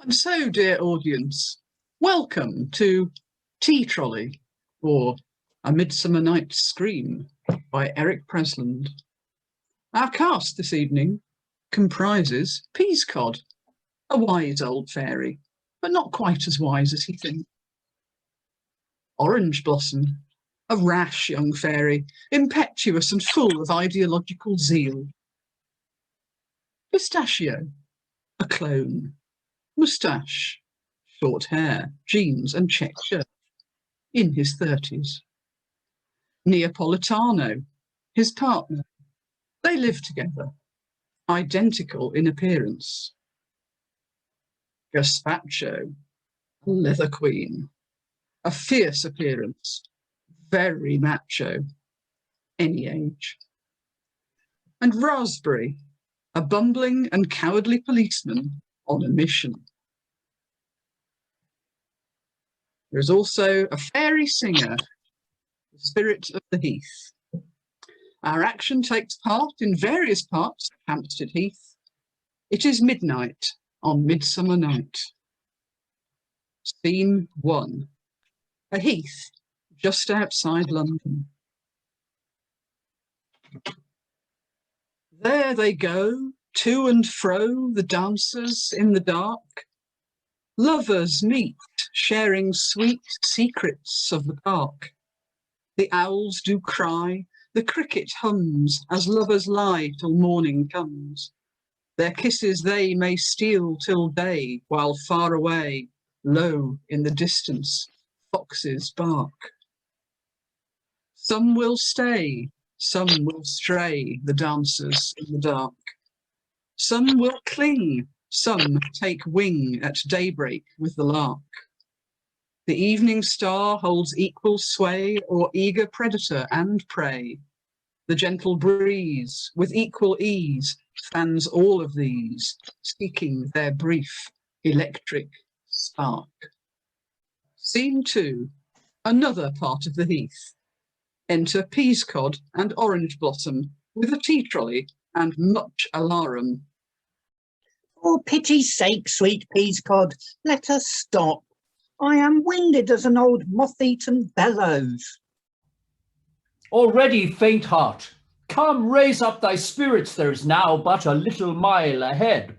And so, dear audience, welcome to Teatrolley, or A Midsummer Night's Scream by Eric Presland. Our cast this evening comprises Peascod, a wise old fairy, but not quite as wise as he thinks. Orangeblossom, a rash young fairy, impetuous and full of ideological zeal. Pistachio, a clone. Moustache, short hair, jeans and check shirt, in his 30s. Neapolitano, his partner. They live together, identical in appearance. Gazpacho, a leather queen, a fierce appearance, very macho, any age. And Raspberry, a bumbling and cowardly policeman on a mission. There is also a fairy singer, the spirit of the heath. Our action takes part in various parts of Hampstead Heath. It is midnight on Midsummer Night. Scene 1. A heath just outside London. There they go, to and fro, the dancers in the dark. Lovers meet, sharing sweet secrets of the park. The owls do cry, the cricket hums, as lovers lie till morning comes. Their kisses they may steal till day, while far away, low in the distance, foxes bark. Some will stay, some will stray, the dancers in the dark. Some will cling, some take wing at daybreak with the lark. The evening star holds equal sway o'er eager predator and prey. The gentle breeze, with equal ease, fans all of these, seeking their brief electric spark. Scene 2, another part of the heath. Enter Peascod and Orangeblossom with a tea trolley and much alarum. For pity's sake, sweet Peascod, let us stop. I am winded as an old moth-eaten bellows. Already, faint heart, come raise up thy spirits, there's now but a little mile ahead.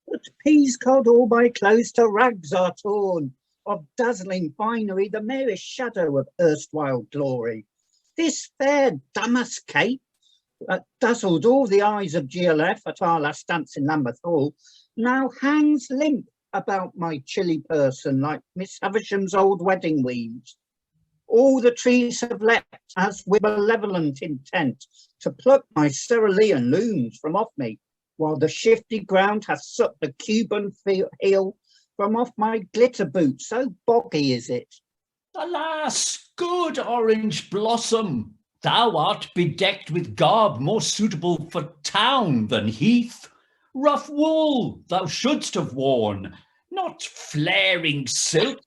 But Peascod, all my clothes to rags are torn, of dazzling finery the merest shadow of erstwhile glory. This fair damask cape, that dazzled all the eyes of GLF at our last dance in Lambeth Hall, now hangs limp about my chilly person like Miss Havisham's old wedding weeds. All the trees have leapt as with malevolent intent to pluck my cerulean looms from off me, while the shifty ground hath sucked the Cuban heel from off my glitter boot, so boggy is it. Alas, good Orangeblossom, thou art bedecked with garb more suitable for town than heath. Rough wool thou shouldst have worn, not flaring silk.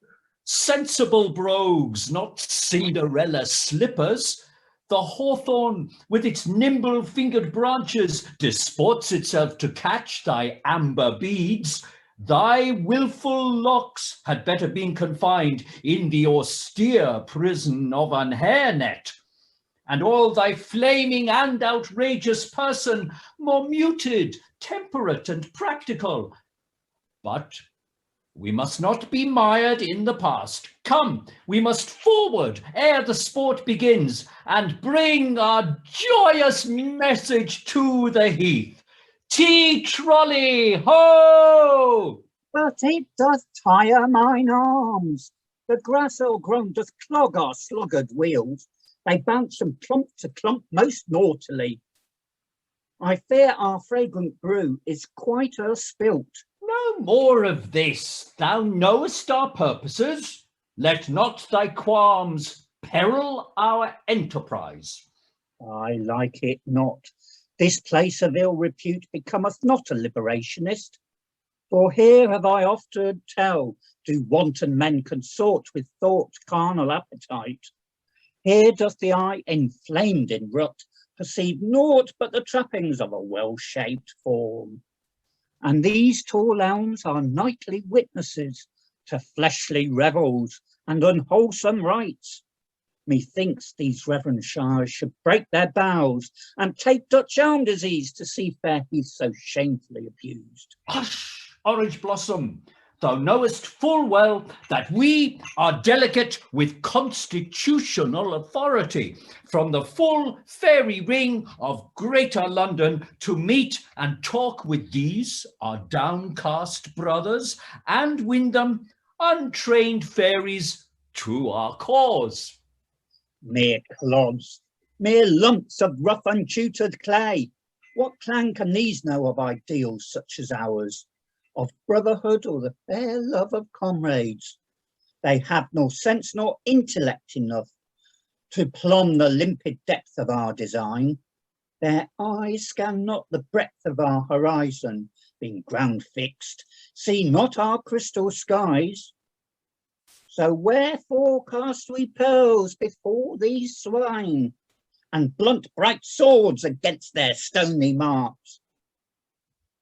Sensible brogues, not Cinderella slippers. The hawthorn, with its nimble-fingered branches, disports itself to catch thy amber beads. Thy wilful locks had better been confined in the austere prison of an hairnet, and all thy flaming and outrageous person more muted, temperate, and practical. But we must not be mired in the past. Come, we must forward ere the sport begins, and bring our joyous message to the heath. Teatrolley, ho! But it doth tire mine arms. The grass o'ergrown doth clog our sluggard wheels. They bounce from clump to clump most naughtily. I fear our fragrant brew is quite spilt. No more of this. Thou knowest our purposes. Let not thy qualms peril our enterprise. I like it not. This place of ill repute becometh not a liberationist. For here have I oft heard tell, do wanton men consort with thought carnal appetite. Here doth the eye, inflamed in rut, perceive naught but the trappings of a well-shaped form. And these tall elms are nightly witnesses to fleshly revels and unwholesome rites. Methinks these reverend shires should break their boughs and take Dutch elm disease to see fair Heath so shamefully abused. Hush, Orangeblossom, thou knowest full well that we are delegate with constitutional authority from the full fairy ring of Greater London to meet and talk with these, our downcast brothers, and win them, untrained fairies, to our cause. Mere clods, mere lumps of rough untutored clay. What clan can these know of ideals such as ours, of brotherhood or the fair love of comrades? They have nor sense nor intellect enough to plumb the limpid depth of our design. Their eyes scan not the breadth of our horizon, being ground fixed, see not our crystal skies. So wherefore cast we pearls before these swine, and blunt bright swords against their stony marks?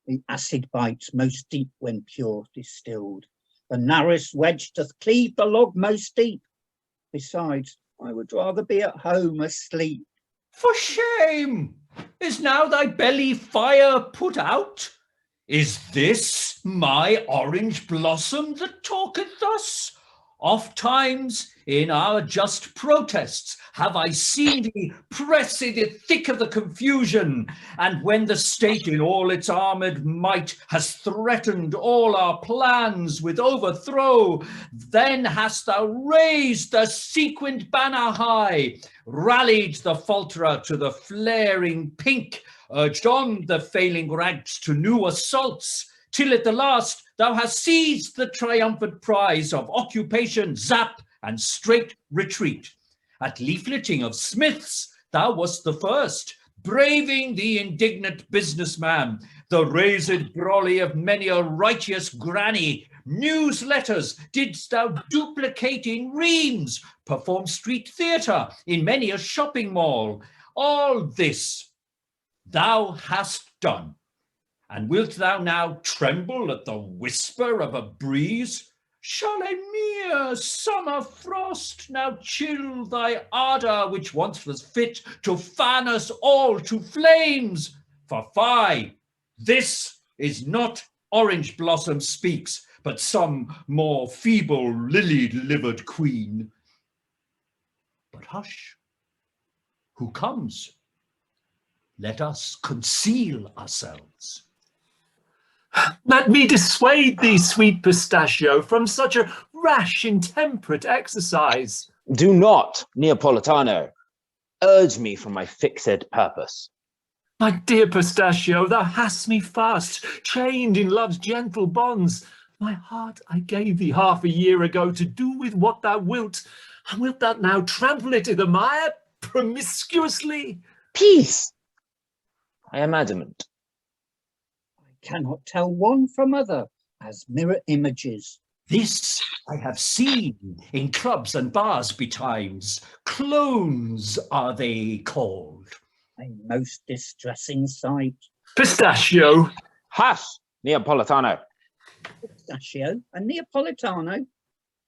The acid bites most deep when pure distilled. The narrowest wedge doth cleave the log most deep. Besides, I would rather be at home asleep. For shame! Is now thy belly fire put out? Is this my Orangeblossom that talketh thus? Oft times in our just protests have I seen thee press in the thick of the confusion, and when the state in all its armed might has threatened all our plans with overthrow, then hast thou raised the sequined banner high, rallied the falterer to the flaring pink, urged on the failing ranks to new assaults, till at the last thou hast seized the triumphant prize of occupation, zap, and straight retreat. At leafleting of smiths, thou wast the first, braving the indignant businessman, the raised brolly of many a righteous granny. Newsletters didst thou duplicate in reams, perform street theatre in many a shopping mall. All this thou hast done. And wilt thou now tremble at the whisper of a breeze? Shall a mere summer frost now chill thy ardour, which once was fit to fan us all to flames? For fie, this is not Orangeblossom speaks, but some more feeble lily-livered queen. But hush, who comes? Let us conceal ourselves. Let me dissuade thee, sweet pistachio, from such a rash, intemperate exercise. Do not, Neapolitano, urge me from my fixed purpose. My dear pistachio, thou hast me fast, chained in love's gentle bonds. My heart I gave thee half a year ago to do with what thou wilt, and wilt thou now trample it i' the mire promiscuously? Peace! I am adamant. Cannot tell one from other as mirror images. This I have seen in clubs and bars betimes. Clones are they called. A most distressing sight. Pistachio! Hush, Neapolitano. Pistachio and Neapolitano,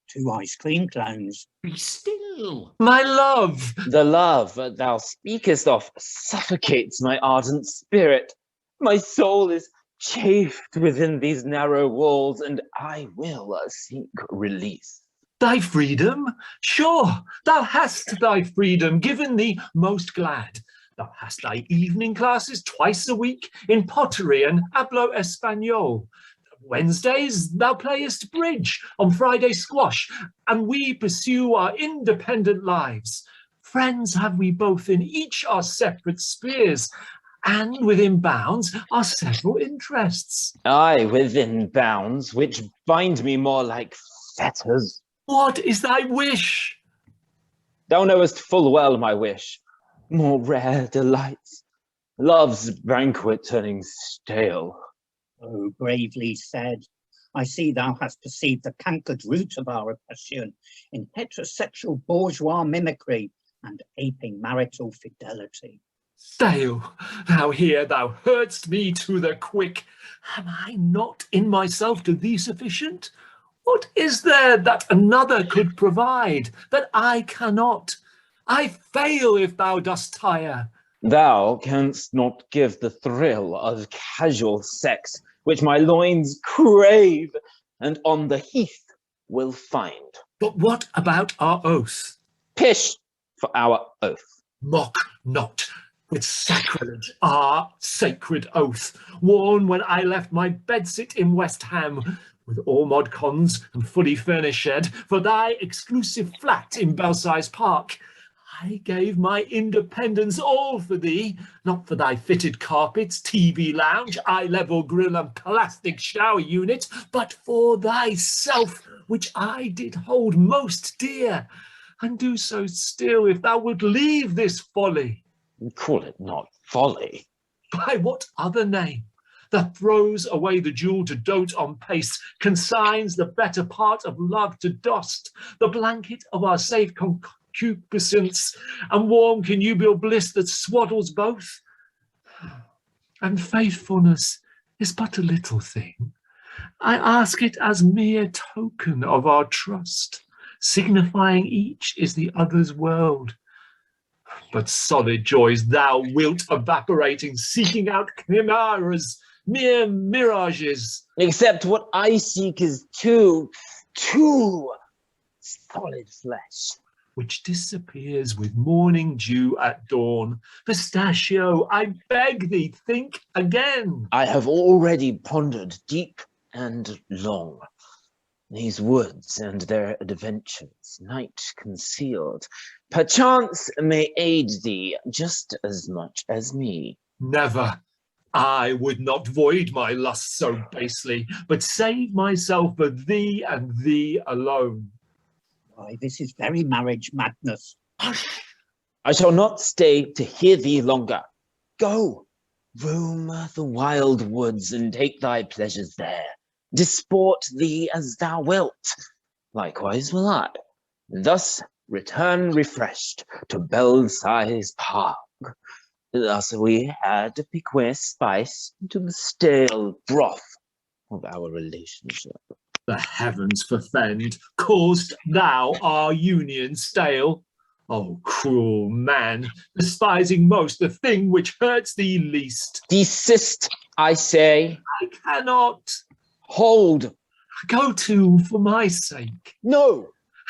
two ice cream clones. Be still. My love! The love thou speakest of suffocates my ardent spirit. My soul is chafed within these narrow walls, and I will seek release. Thy freedom? Sure, thou hast thy freedom, given thee most glad. Thou hast thy evening classes twice a week in pottery and hablo español. Wednesdays thou playest bridge, on Friday squash, and we pursue our independent lives. Friends have we both in each our separate spheres, and within bounds our several interests. Aye, within bounds, which bind me more like fetters. What is thy wish? Thou knowest full well my wish. More rare delights, love's banquet turning stale. Oh, bravely said. I see thou hast perceived the cankered root of our oppression in heterosexual bourgeois mimicry and aping marital fidelity. Stale, thou here, thou hurt'st me to the quick. Am I not in myself to thee sufficient? What is there that another could provide that I cannot? I fail if thou dost tire. Thou canst not give the thrill of casual sex, which my loins crave, and on the heath will find. But what about our oath? Pish for our oath. Mock not with sacrilege our sacred oath, worn when I left my bedsit in West Ham, with all mod cons and fully furnished shed, for thy exclusive flat in Belsize Park. I gave my independence all for thee, not for thy fitted carpets, TV lounge, eye-level grill and plastic shower unit, but for thyself, which I did hold most dear, and do so still if thou wilt leave this folly. Call it not folly. By what other name? That throws away the jewel to dote on pace, consigns the better part of love to dust, the blanket of our safe concupiscence, and warm connubial bliss that swaddles both. And faithfulness is but a little thing. I ask it as mere token of our trust, signifying each is the other's world. But solid joys thou wilt evaporating, seeking out chimeras, mere mirages. Except what I seek is too solid flesh. Which disappears with morning dew at dawn. Pistachio, I beg thee, think again. I have already pondered deep and long. These woods and their adventures, night concealed, perchance may aid thee just as much as me. Never. I would not void my lust so basely, but save myself for thee and thee alone. Why, this is very marriage madness. Hush! I shall not stay to hear thee longer. Go, roam the wild woods and take thy pleasures there. Disport thee as thou wilt. Likewise will I. Thus return refreshed to Belsize Park. Thus we add a piquant spice to the stale broth of our relationship. The heavens forfend, caused thou our union stale? O cruel man, despising most the thing which hurts thee least. Desist, I say. I cannot. Hold. Go to for my sake. No.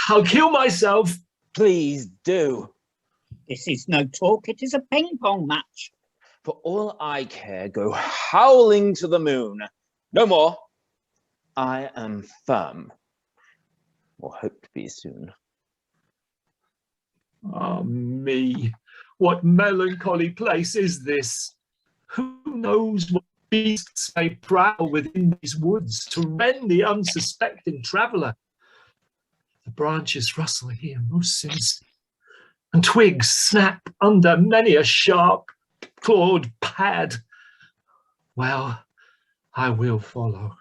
I'll kill myself. Please do. This is no talk, it is a ping-pong match. For all I care, go howling to the moon. No more. I am firm, or hope to be soon. Ah, me, what melancholy place is this? Who knows what beasts may prowl within these woods to rend the unsuspecting traveller? The branches rustle here most sinister, and twigs snap under many a sharp clawed pad. Well, I will follow,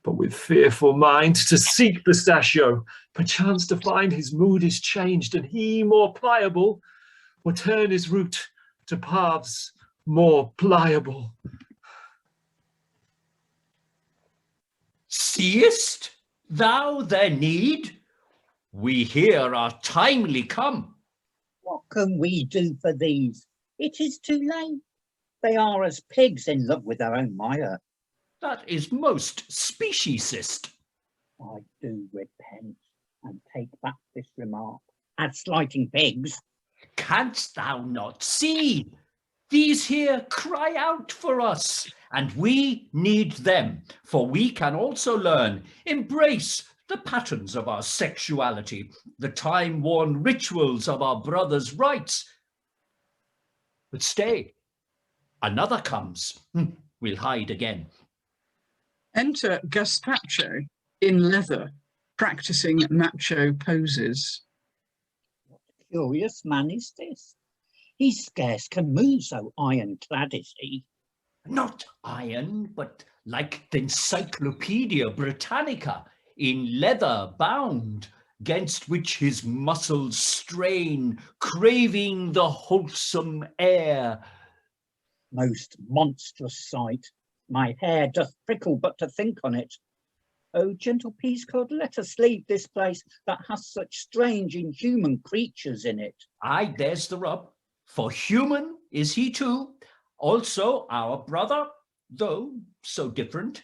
but with fearful mind, to seek Pistachio, perchance to find his mood is changed, and he more pliable, or turn his route to paths more pliable. Seest thou their need? We here are timely come. What can we do for these? It is too late. They are as pigs in love with their own mire. That is most speciesist. I do repent and take back this remark as slighting pigs. Canst thou not see? These here cry out for us, and we need them, for we can also learn, embrace the patterns of our sexuality, the time-worn rituals of our brothers' rights. But stay, another comes. We'll hide again. Enter Gazpacho in leather, practicing macho poses. What curious man is this? He scarce can move, so ironclad is he. Not iron, but like the Encyclopedia Britannica, in leather bound, 'gainst which his muscles strain, craving the wholesome air, Most monstrous sight, my hair doth prickle but to think on it. O gentle Peascod, let us leave this place that has such strange inhuman creatures in it. Aye, there's the rub. For human is he too, also our brother, though so different.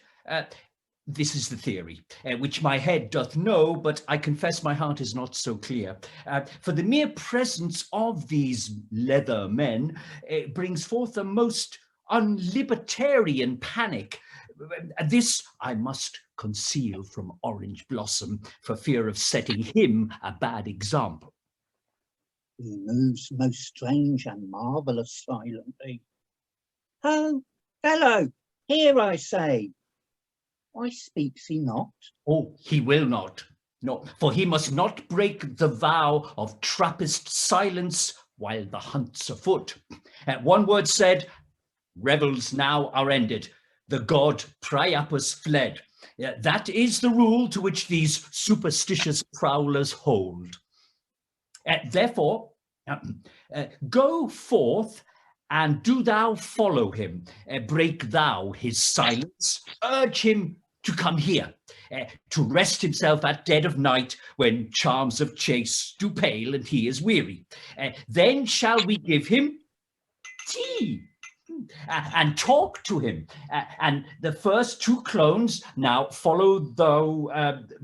This is the theory, which my head doth know, but I confess my heart is not so clear. For the mere presence of these leather men brings forth a most unlibertarian panic. This I must conceal from Orangeblossom for fear of setting him a bad example. He moves most strange and marvellous silently. Ho, fellow, here I say. Why speaks he not? Oh, he will not. No, for he must not break the vow of Trappist silence while the hunt's afoot. One word said, revels now are ended. The god Priapus fled. That is the rule to which these superstitious prowlers hold. Therefore, go forth and do thou follow him. Break thou his silence. Urge him to come here, to rest himself at dead of night when charms of chase do pale and he is weary. Then shall we give him tea and talk to him. And the first two clones now follow, though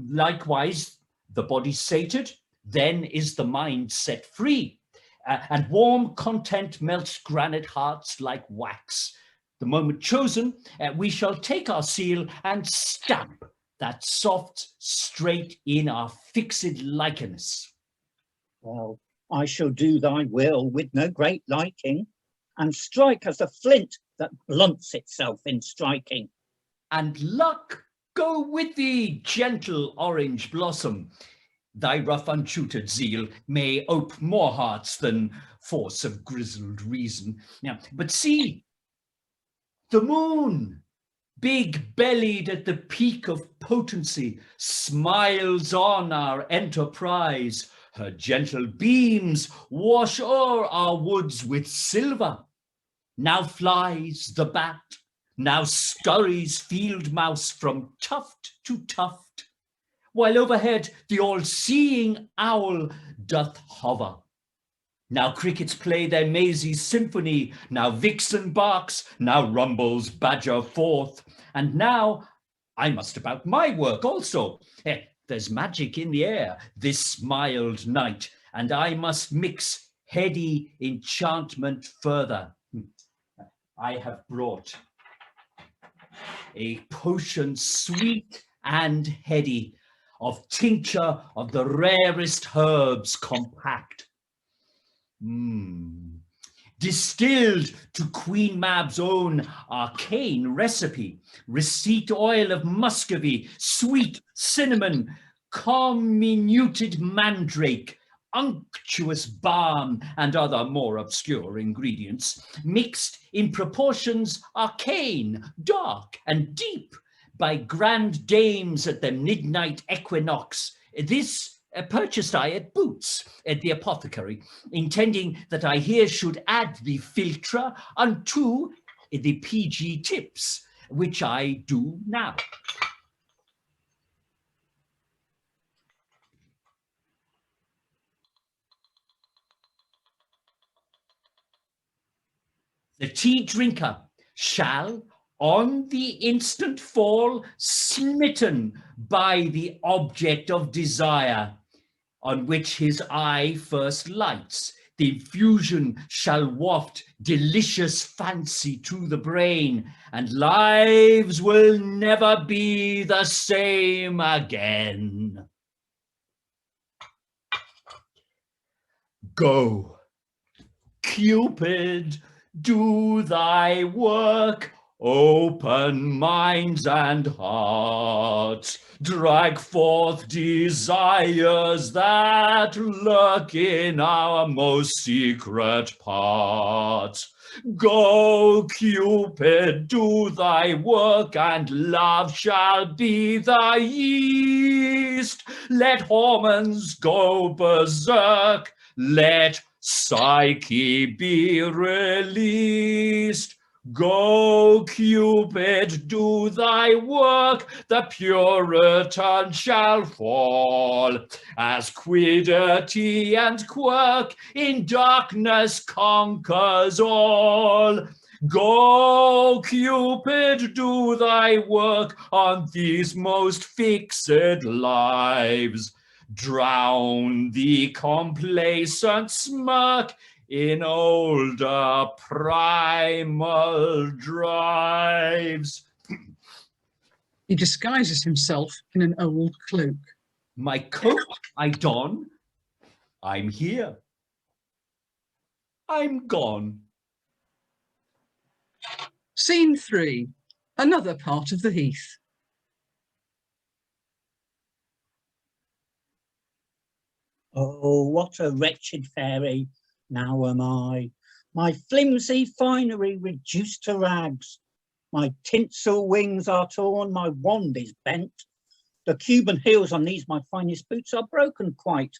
likewise the body sated, then is the mind set free. And warm content melts granite hearts like wax. The moment chosen, we shall take our seal and stamp that soft straight in our fixed likeness. Well, I shall do thy will with no great liking, and strike as a flint that blunts itself in striking. And luck go with thee, gentle Orangeblossom. Thy rough untutored zeal may ope more hearts than force of grizzled reason. Now, but see, the moon, big-bellied at the peak of potency, smiles on our enterprise. Her gentle beams wash o'er our woods with silver. Now flies the bat, now scurries field mouse from tuft to tuft, while overhead the all-seeing owl doth hover. Now crickets play their mazy symphony, now vixen barks, now rumbles badger forth, and now I must about my work also. There's magic in the air this mild night, and I must mix heady enchantment further. I have brought a potion sweet and heady, of tincture of the rarest herbs compact. Distilled to Queen Mab's own arcane recipe, receipt oil of muscovy, sweet cinnamon, comminuted mandrake, unctuous balm, and other more obscure ingredients, mixed in proportions arcane, dark, and deep by grand dames at the midnight equinox. This purchased I at Boots, at the apothecary, intending that I here should add the philtre unto the PG tips, which I do now. The tea drinker shall on the instant fall smitten by the object of desire, on which his eye first lights. The infusion shall waft delicious fancy to the brain, and lives will never be the same again. Go, Cupid, do thy work, open minds and hearts, drag forth desires that lurk in our most secret parts. Go, Cupid, do thy work, and love shall be thy yeast. Let hormones go berserk, let Psyche be released. Go, Cupid, do thy work, the Puritan shall fall, as quiddity and quirk in darkness conquers all. Go, Cupid, do thy work on these most fixed lives. Drown the complacent smirk in older primal drives. He disguises himself in an old cloak. My coat I don, I'm here. I'm gone. Scene 3, another part of the heath. Oh, what a wretched fairy now am I, my flimsy finery reduced to rags. My tinsel wings are torn, my wand is bent. The Cuban heels on these my finest boots are broken quite.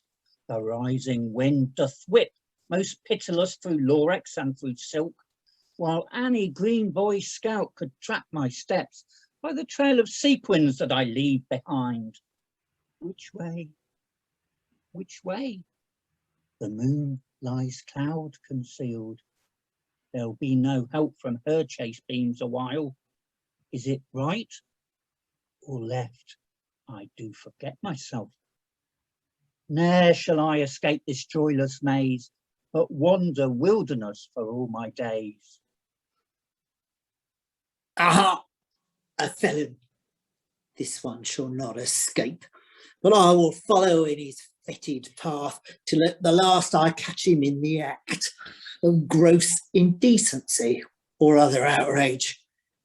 The rising wind doth whip most pitiless through laurix and through silk, while any green boy scout could track my steps by the trail of sequins that I leave behind. Which way? Which way? The moon lies cloud concealed. There'll be no help from her chase beams a while. Is it right or left? I do forget myself. Ne'er shall I escape this joyless maze, but wander wilderness for all my days. Aha! A felon. This one shall not escape, but I will follow in his fetid path till at the last I catch him in the act of gross indecency or other outrage.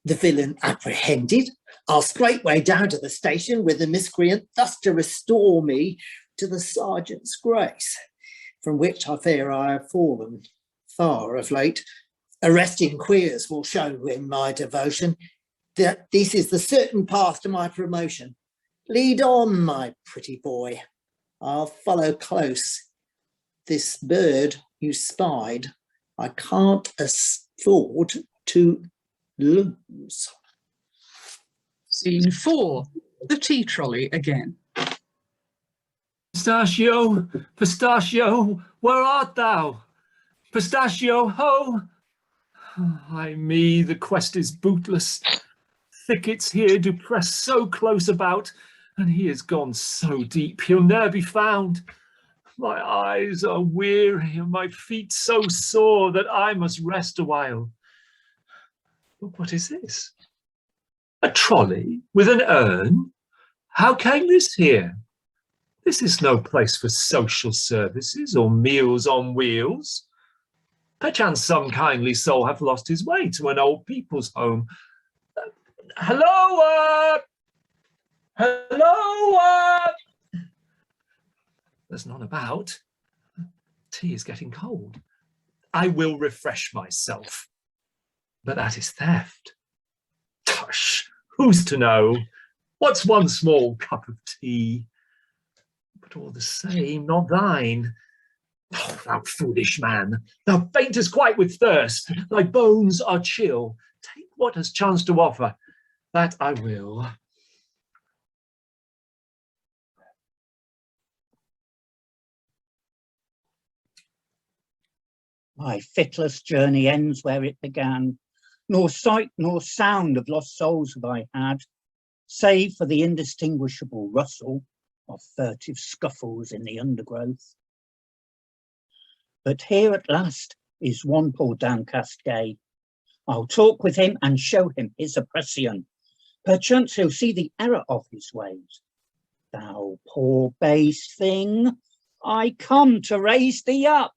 The villain apprehended, I'll straightway down to the station with the miscreant, thus to restore me to the sergeant's grace, from which I fear I have fallen far of late. Arresting queers will show in my devotion that this is the certain path to my promotion. Lead on, my pretty boy. I'll follow close. This bird you spied, I can't afford to lose. Scene 4, the tea trolley again. Pistachio, pistachio, where art thou? Pistachio, ho! Ay me, the quest is bootless. Thickets here do press so close about, and he is gone so deep he'll ne'er be found. My eyes are weary and my feet so sore that I must rest a while. But what is this? A trolley with an urn? How came this here? This is no place for social services or meals on wheels. Perchance some kindly soul hath lost his way to an old people's home. Hello, hello, There's none about. Tea is getting cold. I will refresh myself. But that is theft. Tush, who's to know? What's one small cup of tea? But all the same, not thine. Oh, thou foolish man, thou faintest quite with thirst. Thy bones are chill. Take what has chanced to offer. That I will. My fitless journey ends where it began. Nor sight nor sound of lost souls have I had, save for the indistinguishable rustle of furtive scuffles in the undergrowth. But here at last is one poor downcast gay. I'll talk with him and show him his oppression. Perchance he'll see the error of his ways. Thou poor base thing, I come to raise thee up,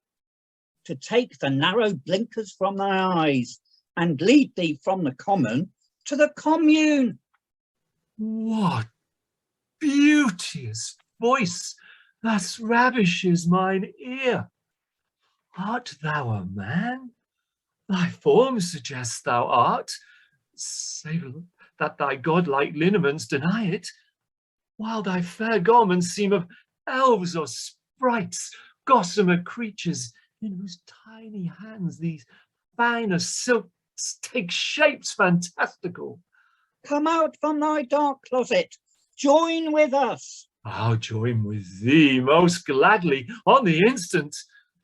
to take the narrow blinkers from thy eyes and lead thee from the common to the commune. What beauteous voice thus ravishes mine ear. Art thou a man? Thy form suggests thou art, save that thy godlike lineaments deny it, while thy fair garments seem of elves or sprites, gossamer creatures, in whose tiny hands these finest silk effects take shapes fantastical. Come out from thy dark closet, join with us. I'll join with thee most gladly on the instant.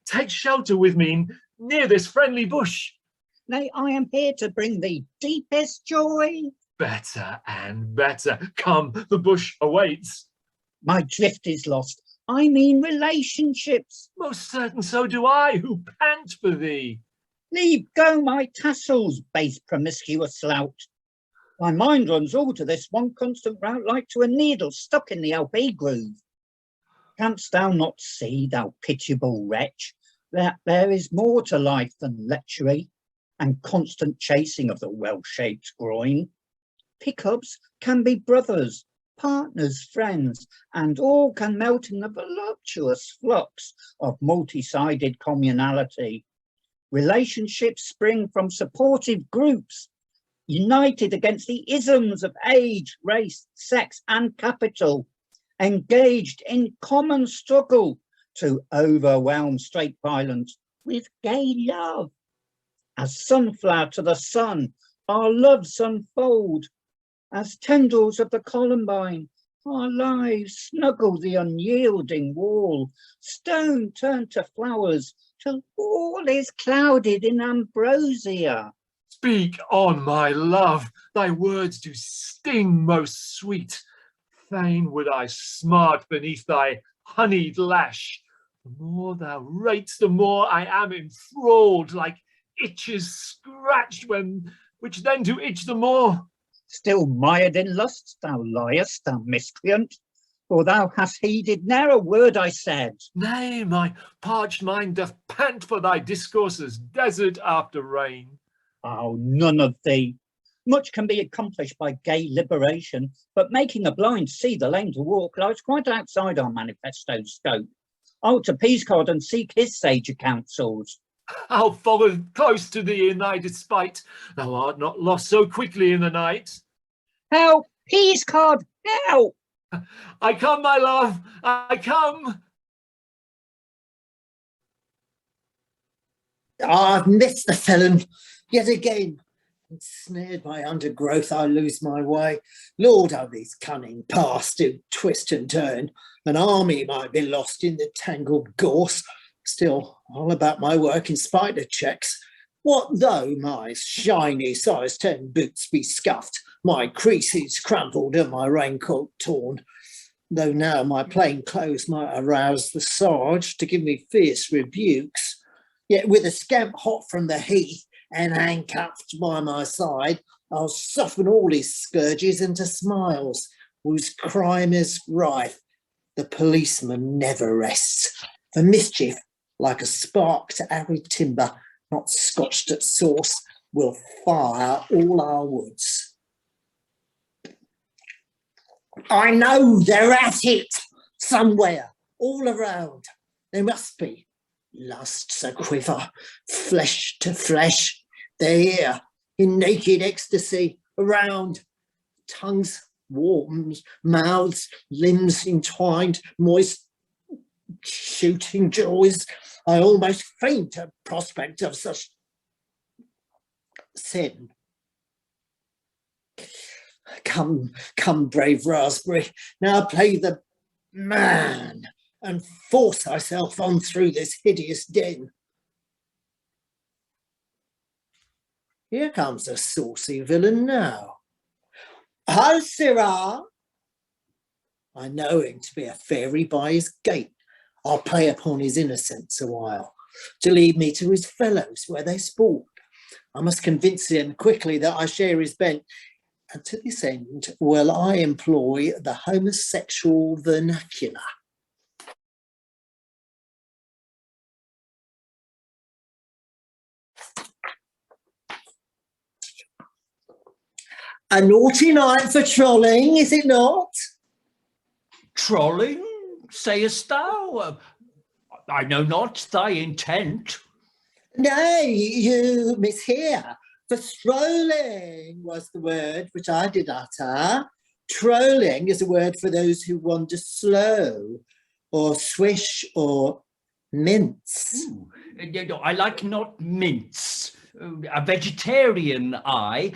Take shelter with me near this friendly bush. Nay, I am here to bring thee deepest joy. Better and better. Come, the bush awaits. My drift is lost. I mean relationships. Most certain so do I, who pant for thee. Leave go my tassels, base promiscuous slout. My mind runs all to this one constant route, like to a needle stuck in the LP groove. Canst thou not see, thou pitiable wretch, that there is more to life than lechery and constant chasing of the well-shaped groin? Pickups can be brothers, partners, friends, and all can melt in the voluptuous flux of multi-sided communality. Relationships spring from supportive groups, united against the isms of age, race, sex, and capital, engaged in common struggle to overwhelm straight violence with gay love. As sunflower to the sun, our loves unfold. As tendrils of the columbine, our lives snuggle the unyielding wall. Stone turn to flowers till all is clouded in ambrosia. Speak on, my love, thy words do sting most sweet. Fain would I smart beneath thy honeyed lash. The more thou rates, the more I am enthralled, like itches scratched, which then do itch the more. Still mired in lust, thou liest, thou miscreant, for thou hast heeded ne'er a word I said. Nay, my parched mind doth pant for thy discourses, desert after rain. Oh, none of thee. Much can be accomplished by gay liberation, but making a blind see the lame to walk lies quite outside our manifesto scope. I'll to Peascod and seek his sage counsels. I'll follow close to thee in thy despite. Thou art not lost so quickly in the night. Help, Peascod, help! I come, my love, I come. I've missed the felon yet again. Ensnared by undergrowth, I lose my way. Lord, how these cunning paths do twist and turn. An army might be lost in the tangled gorse. Still, all about my work in spite of checks. What though my shiny size 10 boots be scuffed, my creases crumpled and my raincoat torn? Though now my plain clothes might arouse the sarge to give me fierce rebukes, yet with a scamp hot from the heath and handcuffed by my side, I'll soften all his scourges into smiles, whose crime is rife. The policeman never rests. For mischief, like a spark to arid timber, not scotched at source, will fire all our woods. I know they're at it somewhere, all around. They must be. Lusts a quiver, flesh to flesh. They're here in naked ecstasy around. Tongues warm, mouths, limbs entwined, moist, shooting joys. I almost faint at prospect of such sin. Come, brave raspberry, now play the man and force thyself on through this hideous den. Here comes the saucy villain now. Hi, sirrah. I know him to be a fairy by his gait. I'll play upon his innocence a while, to lead me to his fellows where they sport. I must convince him quickly that I share his bent, and to this end will I employ the homosexual vernacular. A naughty night for trolling, is it not? Trolling, sayest thou? I know not thy intent. Nay, you mishear. For strolling was the word which I did utter. Trolling is a word for those who wander slow, or swish, or mince. Ooh, I like not mince. a vegetarian I.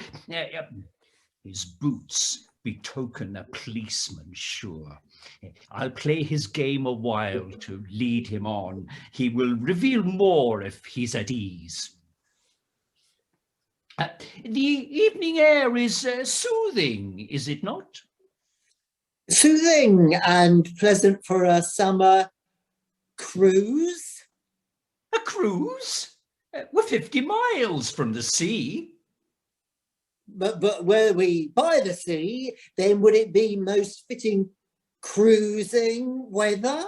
His boots betoken a policeman, sure. I'll play his game a while to lead him on. He will reveal more if he's at ease. The evening air is soothing, is it not? Soothing and pleasant for a summer cruise. A cruise? We're 50 miles from the sea. But were we by the sea, then would it be most fitting cruising weather?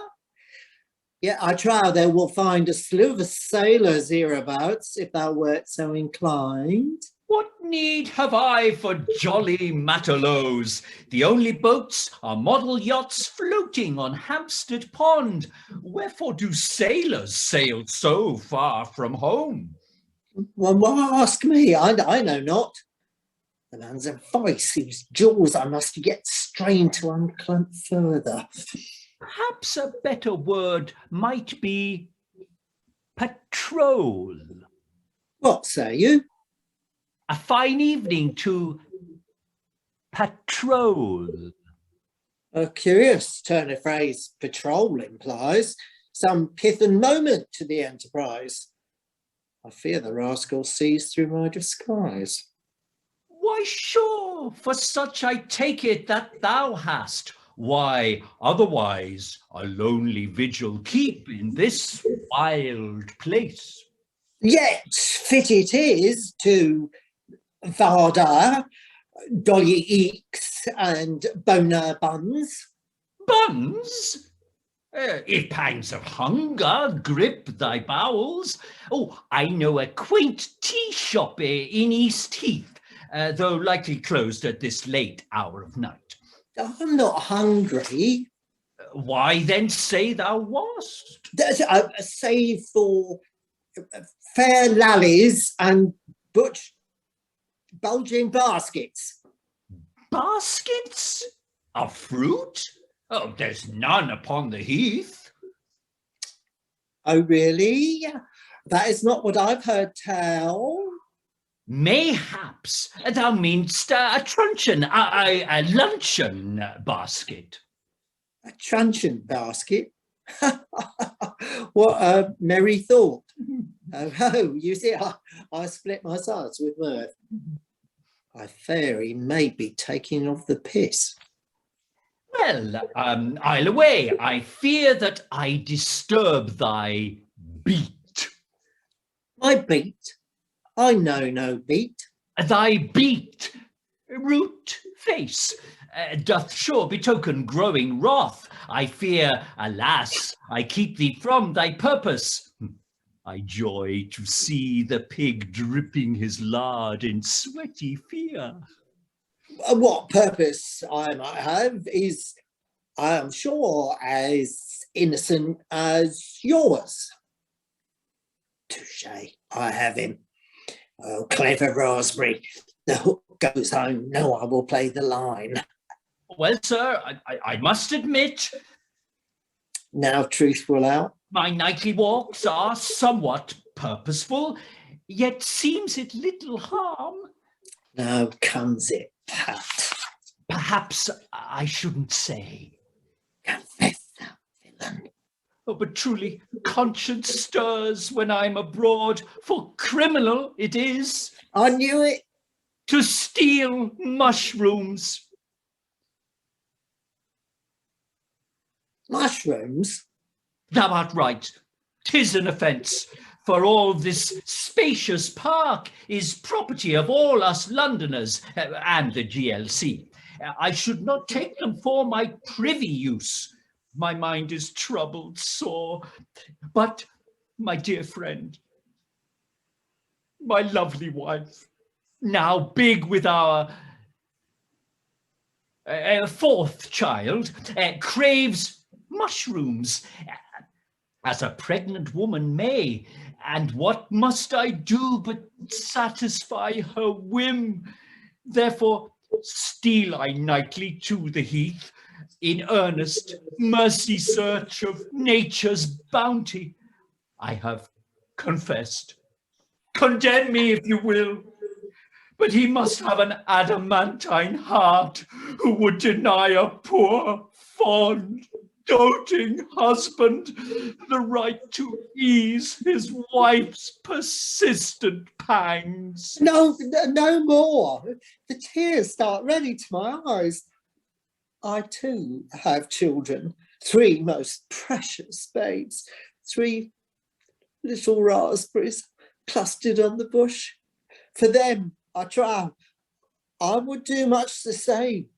Yeah, I trow thou wilt find a slew of sailors hereabouts, if thou wert so inclined. What need have I for jolly matelots? The only boats are model yachts floating on Hampstead Pond. Wherefore do sailors sail so far from home? Well, why ask me? I know not. The man's a vice whose jaws I must yet strain to unclamp further. Perhaps a better word might be patrol. What say you? A fine evening to patrol. A curious turn of phrase patrol implies. Some pith and moment to the enterprise. I fear the rascal sees through my disguise. Why, sure, for such I take it that thou hast. Why, otherwise a lonely vigil keep in this wild place. Yet fit it is to Varda, Dolly Eeks and Boner Buns. Buns? If pangs of hunger grip thy bowels. Oh, I know a quaint tea shop in East Heath, though likely closed at this late hour of night. I'm not hungry. Why then say thou wast? Save for fair lallies and butch bulging baskets. Baskets? Of fruit? Oh, there's none upon the heath. Oh, really? That is not what I've heard tell. Mayhaps thou meanst a truncheon, a luncheon basket. A truncheon basket? What a merry thought. Oh, you see, I split my sides with mirth. I fear he may be taking off the piss. Well, I'll away. I fear that I disturb thy beat. My beat? I know no beat. Thy beat, root, face, doth sure betoken growing wrath. I fear, alas, I keep thee from thy purpose. I joy to see the pig dripping his lard in sweaty fear. What purpose I might have is, I am sure, as innocent as yours. Touche, I have him. Oh, clever raspberry. The hook goes home. No, I will play the line. Well, sir, I must admit, Now truth will out. my nightly walks are somewhat purposeful, yet seems it little harm. Now comes it, Pat. Perhaps I shouldn't say. Confess, thou villain. Oh, but truly, conscience stirs when I'm abroad, for criminal it is I knew it. to steal mushrooms. Mushrooms? Thou art right, 'tis an offence, for all this spacious park is property of all us Londoners and the GLC. I should not take them for my privy use. My mind is troubled sore. But, my dear friend, my lovely wife, now big with our fourth child, craves mushrooms, as a pregnant woman may. And what must I do but satisfy her whim? Therefore steal I nightly to the heath, in earnest mercy search of nature's bounty. I have confessed. Condemn me if you will, but he must have an adamantine heart who would deny a poor, fond, doting husband the right to ease his wife's persistent pangs. No, no more. The tears start running to my eyes. I too have children, 3 most precious babes, 3 little raspberries clustered on the bush. For them, I trow, I would do much the same.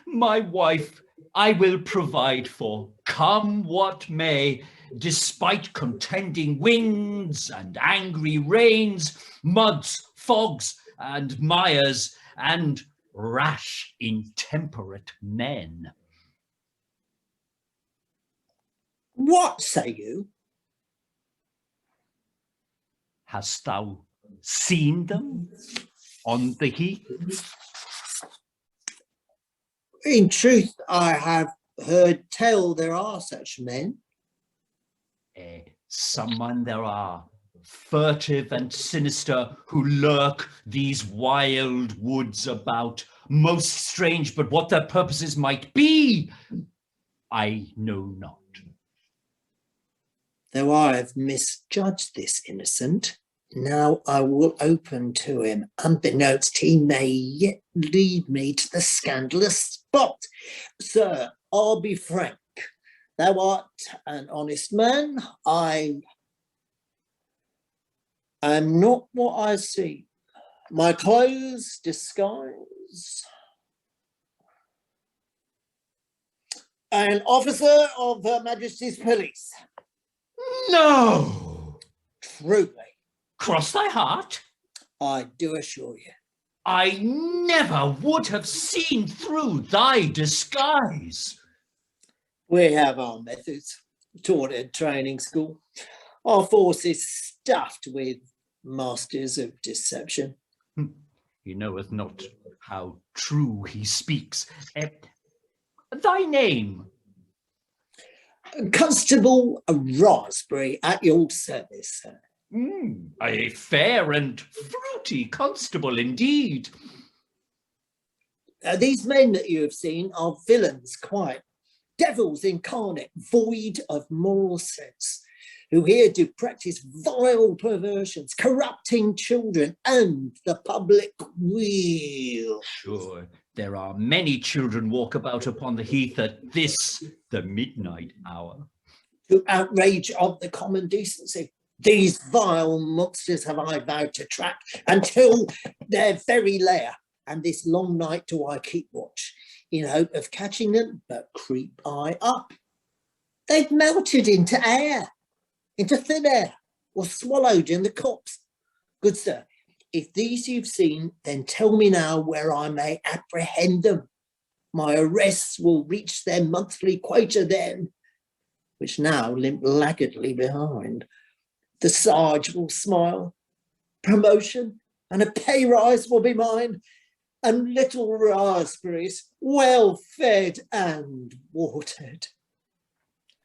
My wife I will provide for, come what may, despite contending winds and angry rains, muds, fogs and mires, and rash, intemperate men. What say you? Hast thou seen them on the heath? In truth, I have heard tell there are such men. Someone there are, furtive and sinister, who lurk these wild woods about, most strange, but what their purposes might be, I know not. Though I have misjudged this innocent, now I will open to him. Unbeknownst, he may yet lead me to the scandalous spot. Sir, I'll be frank. Thou art an honest man. I am not what I see. My clothes disguise an officer of Her Majesty's Police. No! Truly. Cross thy heart? I do assure you. I never would have seen through thy disguise. We have our methods taught at training school. Our force is stuffed with masters of deception. He knoweth not how true he speaks. Thy name? Constable Raspberry, at your service, sir. A fair and fruity constable indeed. These men that you have seen are villains quite, devils incarnate, void of moral sense, who here do practice vile perversions, corrupting children and the public weal. Sure, there are many children walk about upon the heath at this, the midnight hour. To outrage of the common decency. These vile monsters have I vowed to track until their very lair, and this long night do I keep watch, in hope of catching them, but creep I up. They've melted into air, into thin air, or swallowed in the copse. Good sir, if these you've seen, then tell me now where I may apprehend them. My arrests will reach their monthly quota then, which now limp laggardly behind. The Sarge will smile, promotion and a pay rise will be mine, and little raspberries well fed and watered.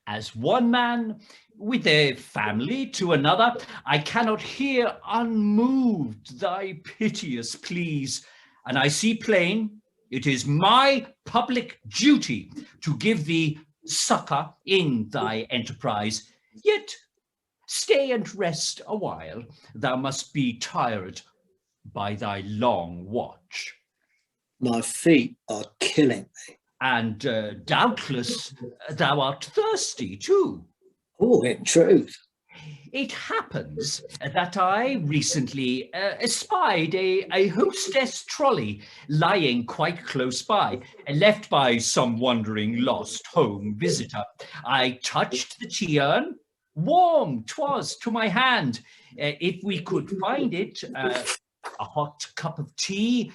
As one man with a family to another, I cannot hear unmoved thy piteous pleas, and I see plain it is my public duty to give thee succor in thy enterprise. Yet stay and rest a while, thou must be tired by thy long watch. My feet are killing me. And doubtless thou art thirsty too. Oh, in truth. It happens that I recently espied a hostess trolley lying quite close by, left by some wandering lost home visitor. I touched the tea-urn. Warm 'twas to my hand. If we could find it, a hot cup of tea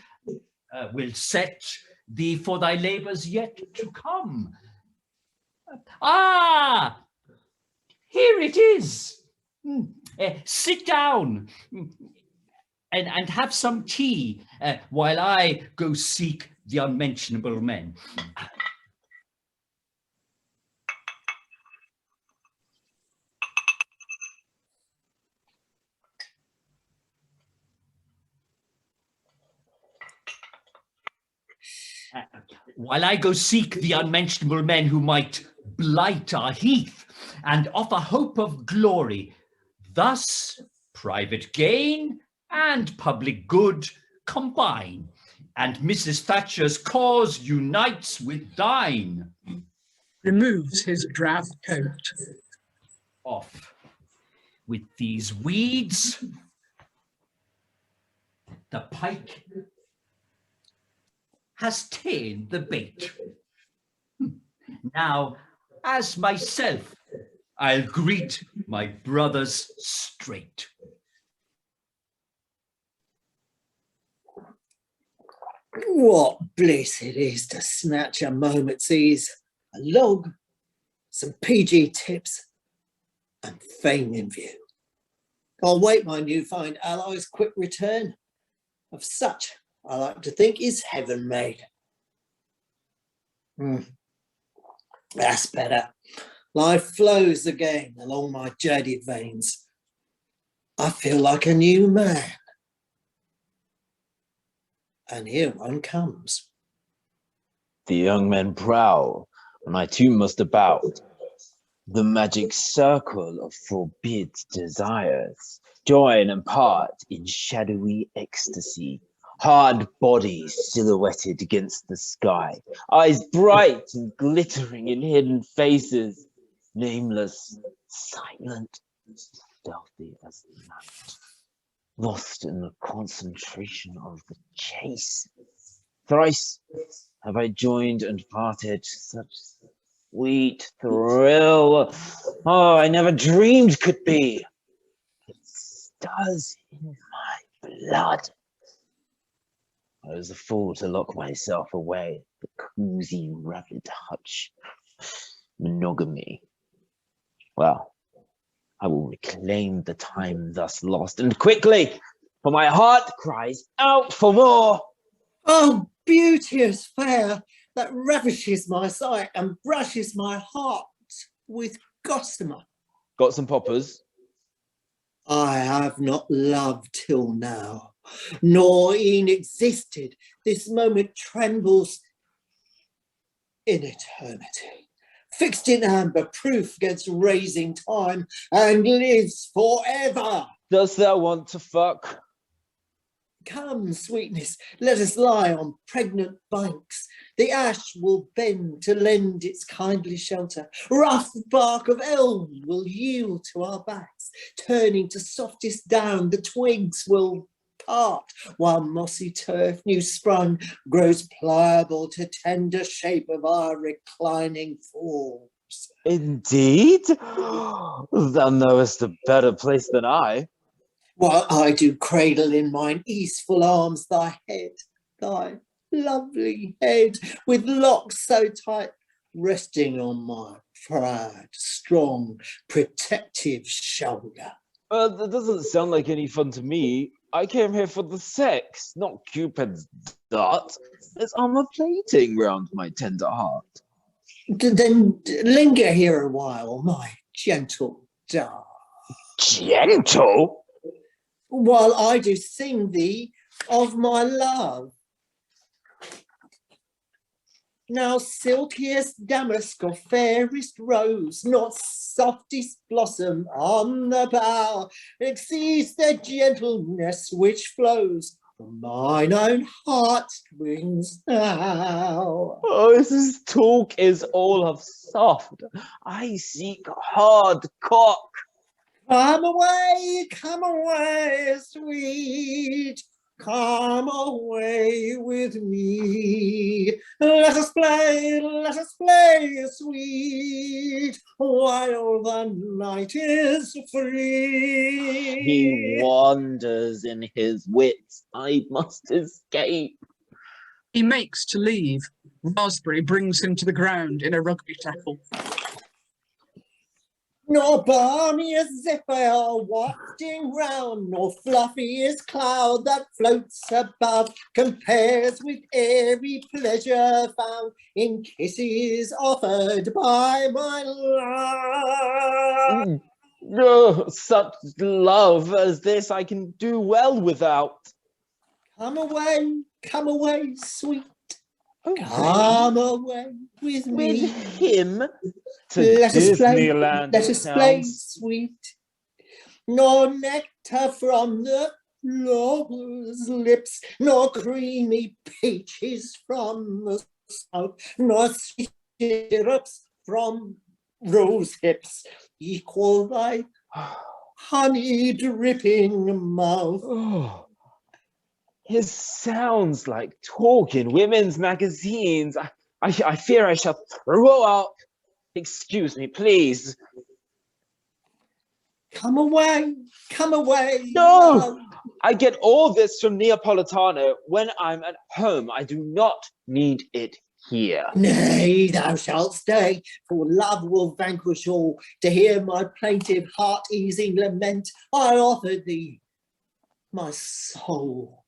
will set thee for thy labours yet to come. Ah, here it is. Sit down and have some tea while I go seek the unmentionable men. while I go seek the unmentionable men who might blight our heath and offer hope of glory. Thus, private gain and public good combine, and Mrs. Thatcher's cause unites with thine. Removes his drab coat. Off with these weeds, the pike has ta'en the bait. Now, as myself, I'll greet my brothers straight. What bliss it is to snatch a moment's ease, a log, some PG tips, and fame in view. I'll wait my newfound ally's quick return. Of such, I like to think, is heaven made. That's better. Life flows again along my jaded veins. I feel like a new man. And here one comes. The young men prowl, and I too must about. The magic circle of forbid desires join and part in shadowy ecstasy. Hard bodies silhouetted against the sky, eyes bright and glittering in hidden faces, nameless, silent, stealthy as the night, lost in the concentration of the chase. Thrice have I joined and parted, such sweet thrill. Oh, I never dreamed could be. It stirs in my blood. I was a fool to lock myself away, the cozy, rapid hutch. Monogamy. Well, I will reclaim the time thus lost, and quickly, for my heart cries out for more. Oh, beauteous fair, that ravishes my sight and brushes my heart with gossamer. Got some poppers? I have not loved till now, nor e'en existed. This moment trembles in eternity, fixed in amber, proof against raising time, and lives forever. Dost thou want to fuck? Come, sweetness, let us lie on pregnant banks. The ash will bend to lend its kindly shelter. Rough bark of elm will yield to our backs. Turning to softest down, the twigs will part, while mossy turf, new sprung, grows pliable to tender shape of our reclining forms. Indeed? Thou knowest a better place than I. While I do cradle in mine easeful arms thy head, thy lovely head, with locks so tight, resting on my proud, strong, protective shoulder. That doesn't sound like any fun to me. I came here for the sex, not Cupid's dart. There's armor plating round my tender heart. Then linger here a while, my gentle dove. Gentle? While I do sing thee of my love. Now silkiest damask or fairest rose, not softest blossom on the bough, exceeds the gentleness which flows from mine own heartstrings now. Oh, this talk is all of soft. I seek hard cock. Come away, sweet, come away with me. Let us play, sweet, while the night is free. He wanders in his wits. I must escape. He makes to leave. Raspberry brings him to the ground in a rugby tackle. Nor balmy as zephyr wafting round, nor fluffy as cloud that floats above, compares with airy pleasure found in kisses offered by my love. No, such love as this I can do well without. Come away, sweet, Okay. Come away with me. With him to Let us play, Disneyland. let it us play, sounds. sweet. Nor nectar from the lover's lips, nor creamy peaches from the south, nor syrups from rose hips equal thy honey dripping mouth. Oh, it sounds like talk in women's magazines. I fear I shall throw up. Excuse me, please. Come away, No! love. I get all this from Neapolitano when I'm at home. I do not need it here. Nay, thou shalt stay, for love will vanquish all. To hear my plaintive heart-easing lament, I offer thee my soul.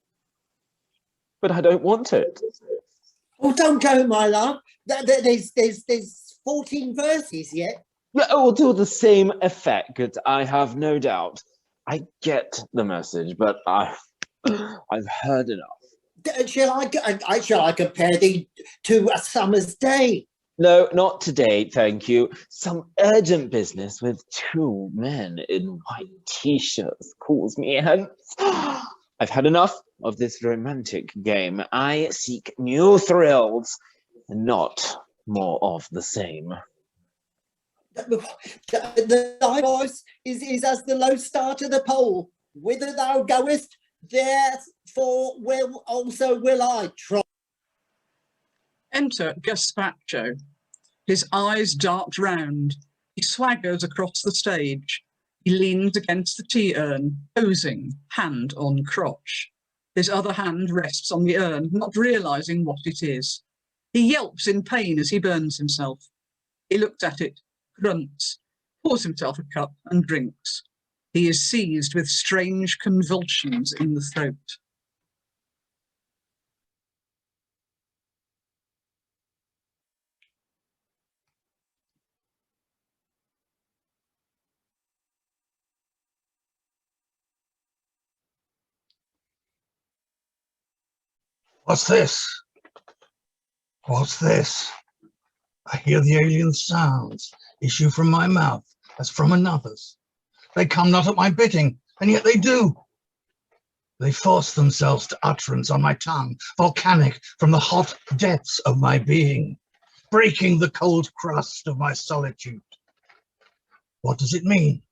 But I don't want it. Oh, don't go, my love. There's 14 verses yet. Yeah, it will do the same effect, I have no doubt. I get the message, but I've heard enough. Shall I compare thee to a summer's day? No, not today, thank you. Some urgent business with two men in white t-shirts calls me hence. I've had enough of this romantic game. I seek new thrills, and not more of the same. Thy voice is as the low star to the pole. Whither thou goest, therefore will I trot. Enter Gazpacho. His eyes darted round. He swaggers across the stage. He leans against the tea-urn, posing, hand on crotch. His other hand rests on the urn, not realising what it is. He yelps in pain as he burns himself. He looks at it, grunts, pours himself a cup and drinks. He is seized with strange convulsions in the throat. What's this? What's this? I hear the alien sounds issue from my mouth as from another's. They come not at my bidding, and yet they do. They force themselves to utterance on my tongue, volcanic from the hot depths of my being, breaking the cold crust of my solitude. What does it mean?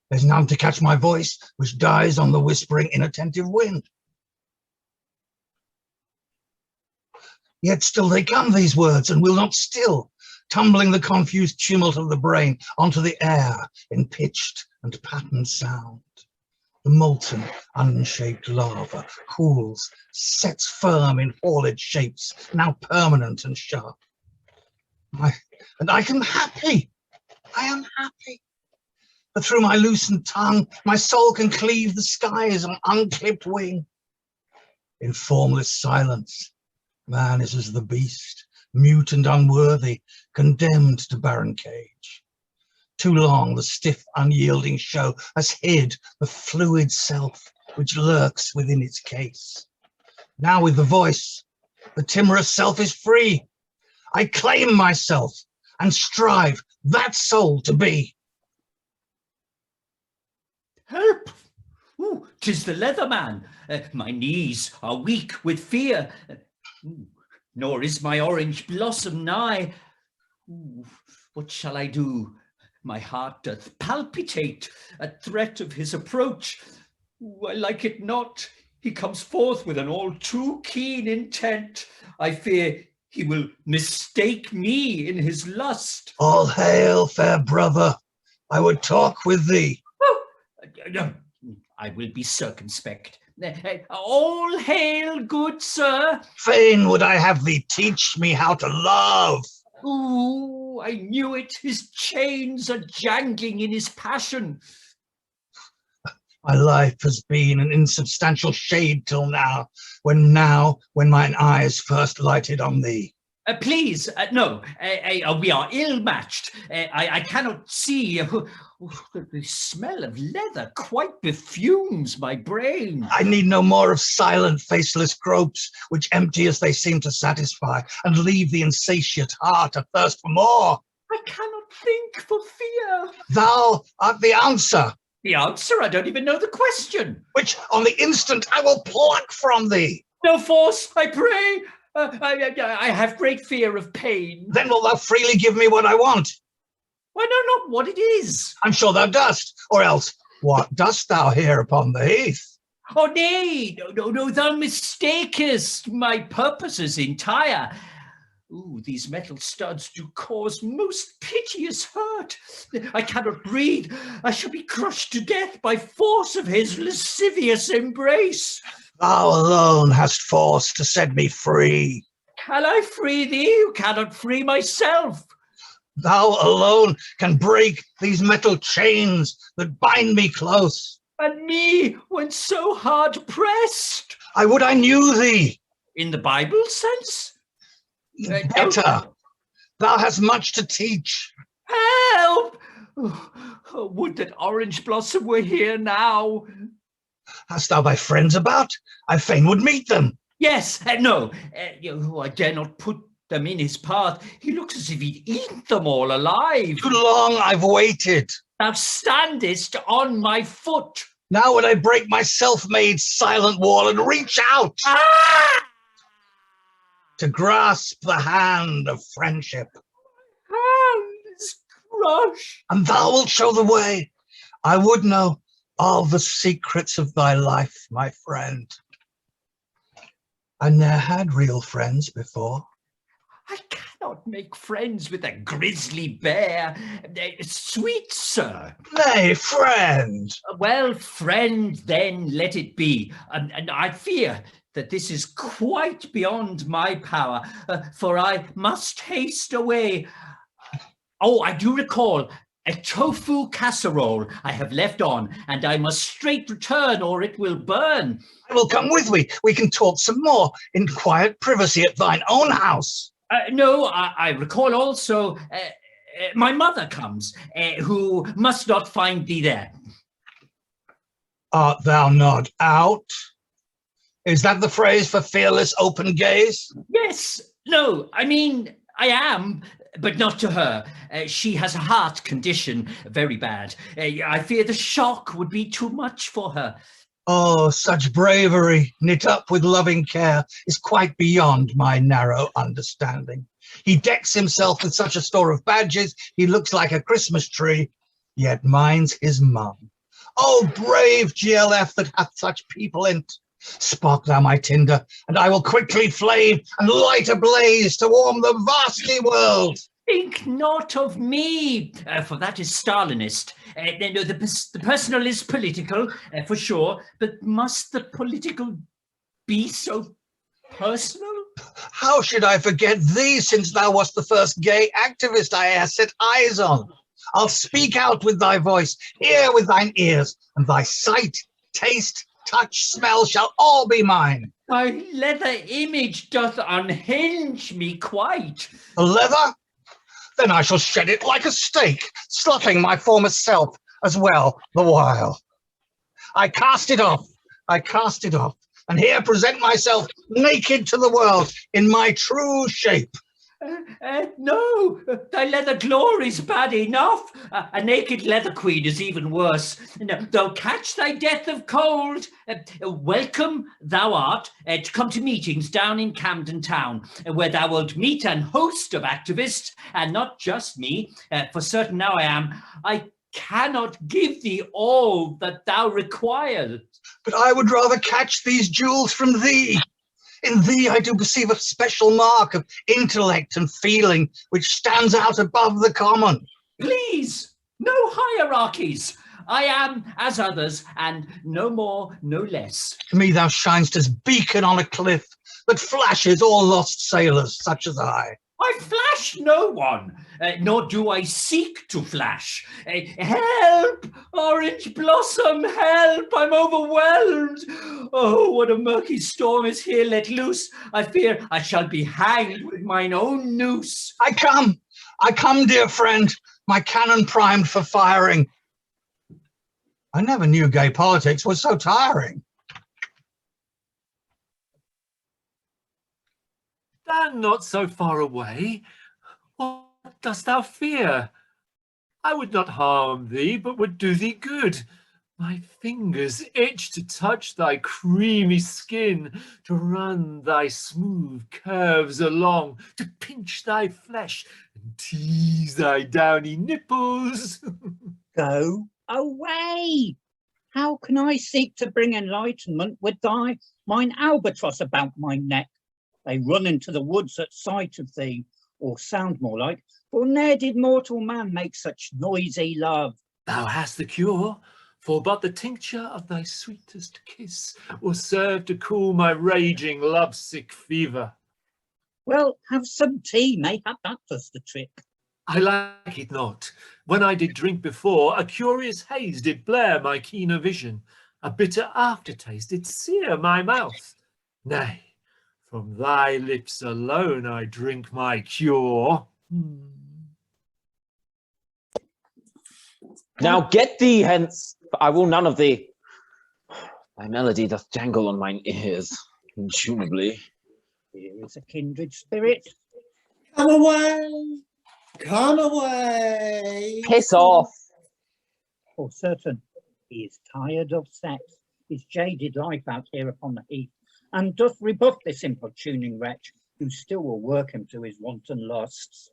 There's none to catch my voice, which dies on the whispering, inattentive wind. Yet still they come, these words, and will not still, tumbling the confused tumult of the brain onto the air in pitched and patterned sound. The molten, unshaped lava cools, sets firm in horlid shapes, now permanent and sharp. And I am happy. I am happy. But through my loosened tongue, my soul can cleave the skies on unclipped wing. In formless silence, man is as the beast, mute and unworthy, condemned to barren cage. Too long the stiff, unyielding show has hid the fluid self which lurks within its case. Now with the voice, the timorous self is free. I claim myself and strive that soul to be. Help! Ooh, 'tis the leather man. My knees are weak with fear. Nor is my orange blossom nigh. Ooh, what shall I do? My heart doth palpitate at threat of his approach. Ooh, I like it not. He comes forth with an all too keen intent. I fear he will mistake me in his lust. All hail, fair brother. I would talk with thee. I will be circumspect. All hail, good sir. Fain would I have thee teach me how to love. Ooh, I knew it. His chains are jangling in his passion. My life has been an insubstantial shade till now, when mine eyes first lighted on thee. Please, no, we are ill-matched. I cannot see. The smell of leather quite befumes my brain. I need no more of silent, faceless gropes, which empty as they seem to satisfy, and leave the insatiate heart athirst for more. I cannot think for fear. Thou art the answer, The answer? I don't even know the question. which on the instant I will pluck from thee. No force, I pray. I have great fear of pain. Then wilt thou freely give me what I want? I know not what it is. I'm sure thou dost, or else what dost thou here upon the heath? Oh, nay, no, thou mistakest. My purpose is entire. Ooh, these metal studs do cause most piteous hurt. I cannot breathe. I shall be crushed to death by force of his lascivious embrace. Thou alone hast force to set me free. Can I free thee who cannot free myself? Thou alone can break these metal chains that bind me close. And me, when so hard pressed? I would I knew thee. In the Bible sense? Better. Thou hast much to teach. Help! Oh, would that Orangeblossom were here now. Hast thou thy friends about? I fain would meet them. Yes, no, I dare not put them in his path. He looks as if he'd eat them all alive. Too long I've waited. Thou standest on my foot. Now would I break my self-made silent wall and reach out to grasp the hand of friendship. Hand is crushed. And thou wilt show the way. I would know all the secrets of thy life, my friend. I ne'er had real friends before. I cannot make friends with a grizzly bear. Sweet sir. Nay, friend. Well, friend, then let it be. And I fear that this is quite beyond my power, for I must haste away. Oh, I do recall a tofu casserole I have left on, and I must straight return or it will burn. I will come with me. We can talk some more in quiet privacy at thine own house. No, I recall also my mother comes, who must not find thee there. Art thou not out? Is that the phrase for fearless open gaze? Yes, no, I mean, I am, but not to her. She has a heart condition, very bad. I fear the shock would be too much for her. Oh, such bravery, knit up with loving care, is quite beyond my narrow understanding. He decks himself with such a store of badges, he looks like a Christmas tree, yet mine's his mum. Oh, brave GLF that hath such people in't. Spark thou my tinder, and I will quickly flame and light a blaze to warm the vasty world. Think not of me, for that is Stalinist. No, the personal is political, for sure, but must the political be so personal? How should I forget thee, since thou wast the first gay activist I e'er set eyes on? I'll speak out with thy voice, hear with thine ears, and thy sight, taste, touch, smell shall all be mine. Thy leather image doth unhinge me quite. The leather? Then I shall shed it like a stake, slaughtering my former self as well the while. I cast it off, and here present myself naked to the world in my true shape. No, thy leather glory's bad enough. A naked leather queen is even worse. No, thou catch thy death of cold. Welcome thou art to come to meetings down in Camden town, where thou wilt meet an host of activists, and not just me, for certain now I cannot give thee all that thou requirest. But I would rather catch these jewels from thee. In thee I do perceive a special mark of intellect and feeling which stands out above the common. Please, no hierarchies. I am as others, and no more, no less. To me thou shinest as beacon on a cliff that flashes all lost sailors such as I. I flash no one, nor do I seek to flash. Help, Orangeblossom, help, I'm overwhelmed. Oh, what a murky storm is here let loose. I fear I shall be hanged with mine own noose. I come, dear friend, my cannon primed for firing. I never knew gay politics was so tiring. Stand not so far away. What dost thou fear? I would not harm thee, but would do thee good. My fingers itch to touch thy creamy skin, to run thy smooth curves along, to pinch thy flesh and tease thy downy nipples. Go away! How can I seek to bring enlightenment with mine albatross about my neck? They run into the woods at sight of thee, or sound more like, for ne'er did mortal man make such noisy love. Thou hast the cure, for but the tincture of thy sweetest kiss will serve to cool my raging lovesick fever. Well, have some tea, mayhap that does the trick. I like it not. When I did drink before, a curious haze did blare my keener vision. A bitter aftertaste did sear my mouth. Nay, from thy lips alone I drink my cure. Now get thee hence, for I will none of thee. Thy melody doth jangle on mine ears, intunably. Here is a kindred spirit. Come away! Come away! Piss off! For certain, he is tired of sex, his jaded life out here upon the heath, and doth rebuff this importuning wretch, who still will work him to his wanton lusts.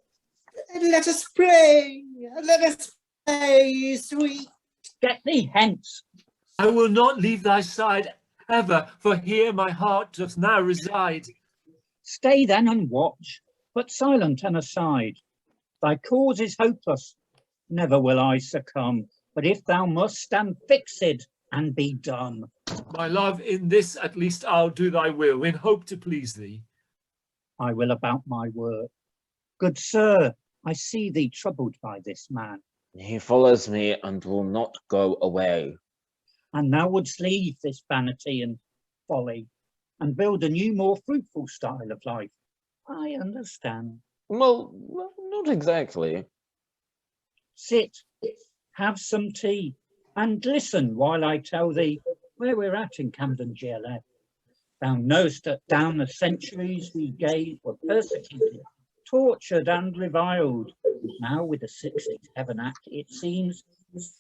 Let us pray! Let us pray, sweet! Get thee hence! I will not leave thy side ever, for here my heart doth now reside. Stay then and watch, but silent and aside. Thy cause is hopeless, never will I succumb, but if thou must, stand fixed and be dumb. My love, in this at least I'll do thy will, in hope to please thee. I will about my work. Good sir, I see thee troubled by this man. He follows me and will not go away. And thou wouldst leave this vanity and folly, and build a new, more fruitful style of life. I understand. Well, not exactly. Sit, have some tea, and listen while I tell thee where we're at in Camden GLF. Thou know'st that down the centuries we gays were persecuted, tortured and reviled. Now with the 60th Heaven Act, it seems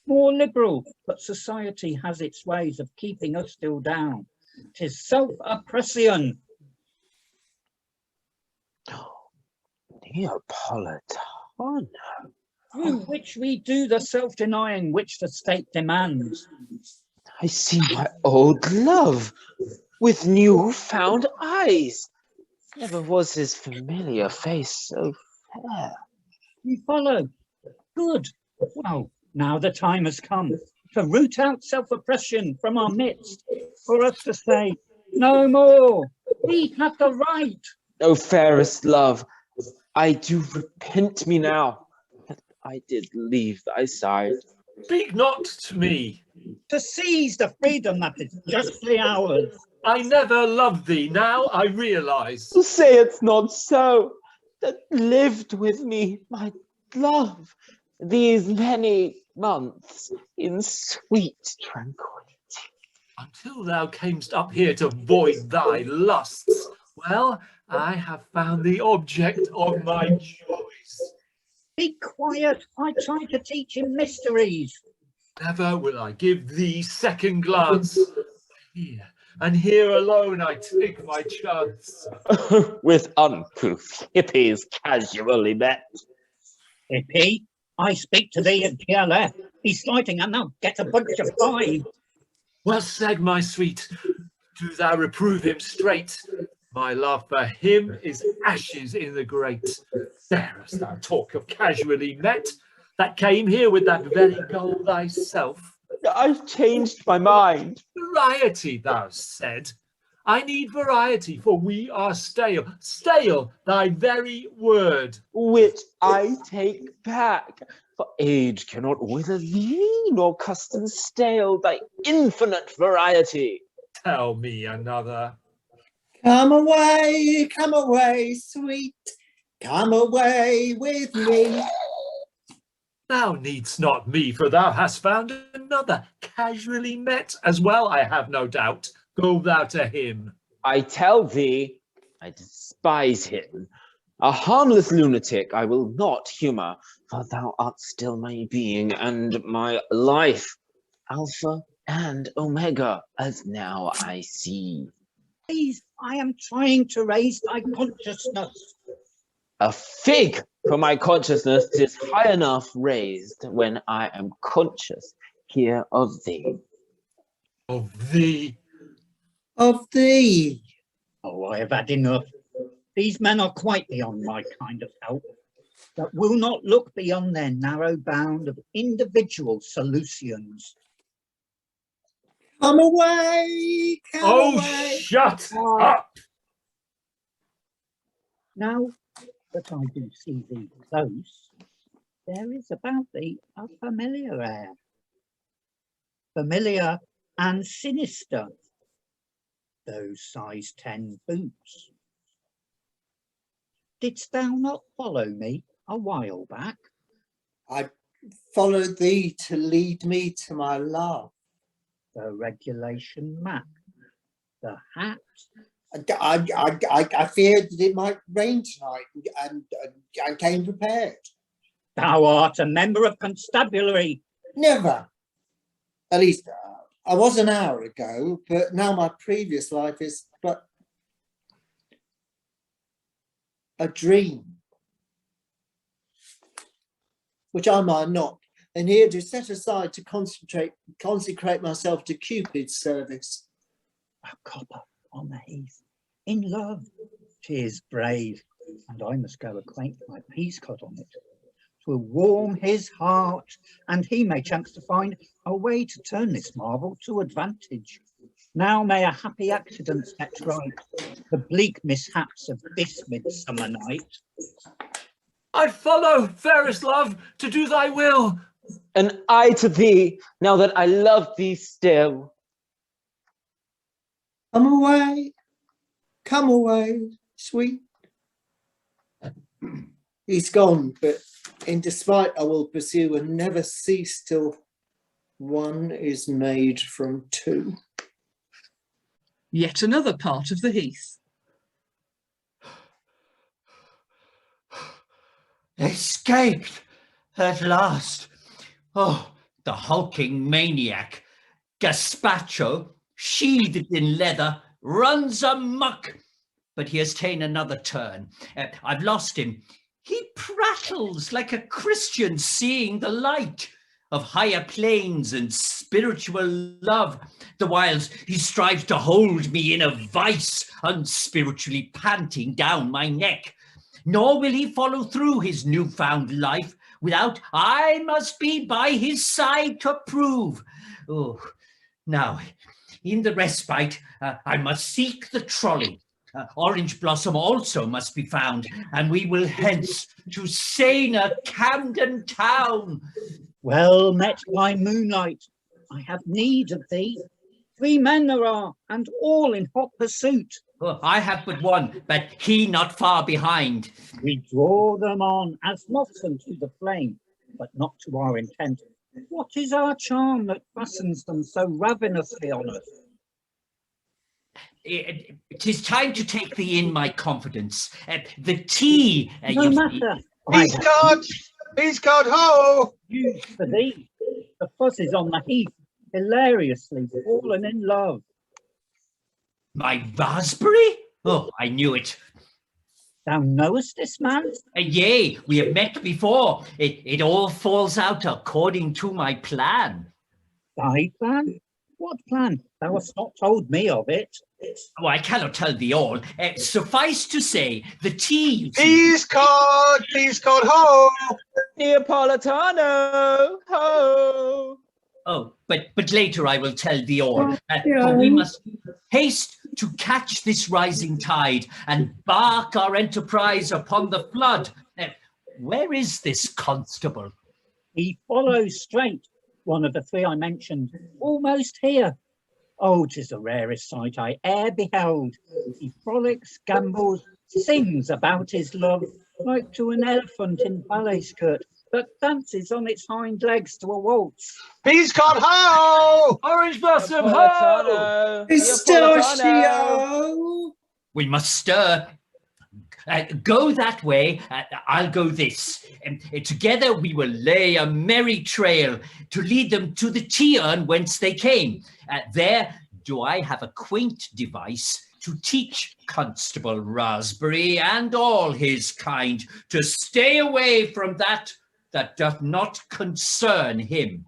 more liberal, but society has its ways of keeping us still down. 'Tis self-oppression. Neapolitano. Through which we do the self-denying which the state demands. I see my old love with new-found eyes. Never was his familiar face so fair. You follow. Good. Well, now the time has come to root out self-oppression from our midst, for us to say, no more. We have the right. O fairest love, I do repent me now that I did leave thy side. Speak not to me. To seize the freedom that is justly ours. I never loved thee, now I realise. Say it's not so, that lived with me, my love, these many months in sweet tranquility. Until thou camest up here to void thy lusts, well, I have found the object of my joys. Be quiet. I try to teach him mysteries. Never will I give thee second glance. Here, and here alone I take my chance. With uncouth hippies casually met. Hippie, I speak to thee at GLF. He's slighting and thou get a bunch of 5. Well said, my sweet. Do thou reprove him straight. My love for him is ashes in the grate. Darest thou talk of casually met, that came here with that very goal thyself? I've changed my mind. Variety, thou said. I need variety, for we are stale. Stale, thy very word. Which I take back, for age cannot wither thee, nor custom stale thy infinite variety. Tell me another. Come away, sweet. Come away with me. Thou needst not me, for thou hast found another. casually met as well, I have no doubt. Go thou to him. I tell thee, I despise him. A harmless lunatic I will not humour, for thou art still my being and my life, Alpha and Omega, as now I see. Please, I am trying to raise thy consciousness. A fig for my consciousness is high enough raised when I am conscious here of thee. Of thee. Of thee. Oh, I have had enough. These men are quite beyond my kind of help, that will not look beyond their narrow bound of individual solutions. Come away! Come away! Shut up! Now that I do see thee close, there is about thee a familiar air. Familiar and sinister, those size 10 boots. Didst thou not follow me a while back? I followed thee to lead me to my love. The regulation map, the hat. I feared that it might rain tonight, and I came prepared. Thou art a member of constabulary. Never. At least I was an hour ago, but now my previous life is but a dream, which I might not, and here to set aside to consecrate myself to Cupid's service. A copper on the heath, in love. 'Tis brave, and I must go acquaint my Peascod on it. 'Twill warm his heart, and he may chance to find a way to turn this marvel to advantage. Now may a happy accident set right the bleak mishaps of this midsummer night. I follow, fairest love, to do thy will. And I to thee, now that I love thee still. Come away, sweet. He's gone, but in despite I will pursue and never cease till one is made from two. Yet another part of the heath. Escaped at last. Oh, the hulking maniac. Gazpacho, sheathed in leather, runs amok. But he has ta'en another turn. I've lost him. He prattles like a Christian seeing the light of higher planes and spiritual love, the whiles he strives to hold me in a vice, unspiritually panting down my neck. Nor will he follow through his newfound life without I must be by his side to prove. Oh, now, in the respite, I must seek the trolley. Orangeblossom also must be found, and we will hence to saner Camden town. Well met by moonlight, I have need of thee. 3 men there are, and all in hot pursuit. Oh, I have but one, but he not far behind. We draw them on as moths unto the flame, but not to our intent. What is our charm that fastens them so ravenously on us? 'Tis time to take thee in my confidence. The tea. No matter. Peascod, ho! News for thee. The fuss is on the heath, hilariously fallen in love. My raspberry? Oh, I knew it. Thou knowest this man? Yea, we have met before. It all falls out according to my plan. Thy plan? What plan? Thou hast not told me of it. Oh, I cannot tell thee all. Suffice to say, the tea. Peascod, ho! Neapolitano, ho! Oh, but later I will tell thee all. For we must haste to catch this rising tide and bark our enterprise upon the flood. Where is this constable? He follows straight, one of the 3 I mentioned, almost here. Oh, 'tis the rarest sight I e'er beheld. He frolics, gambols, sings about his love, like to an elephant in ballet skirt, that dances on its hind legs to a waltz. Peascod, ho! Orangeblossom, ho! Pistachio! We must stir. Go that way, I'll go this. Together we will lay a merry trail to lead them to the tea-urn whence they came. There do I have a quaint device to teach Constable Raspberry and all his kind to stay away from that doth not concern him.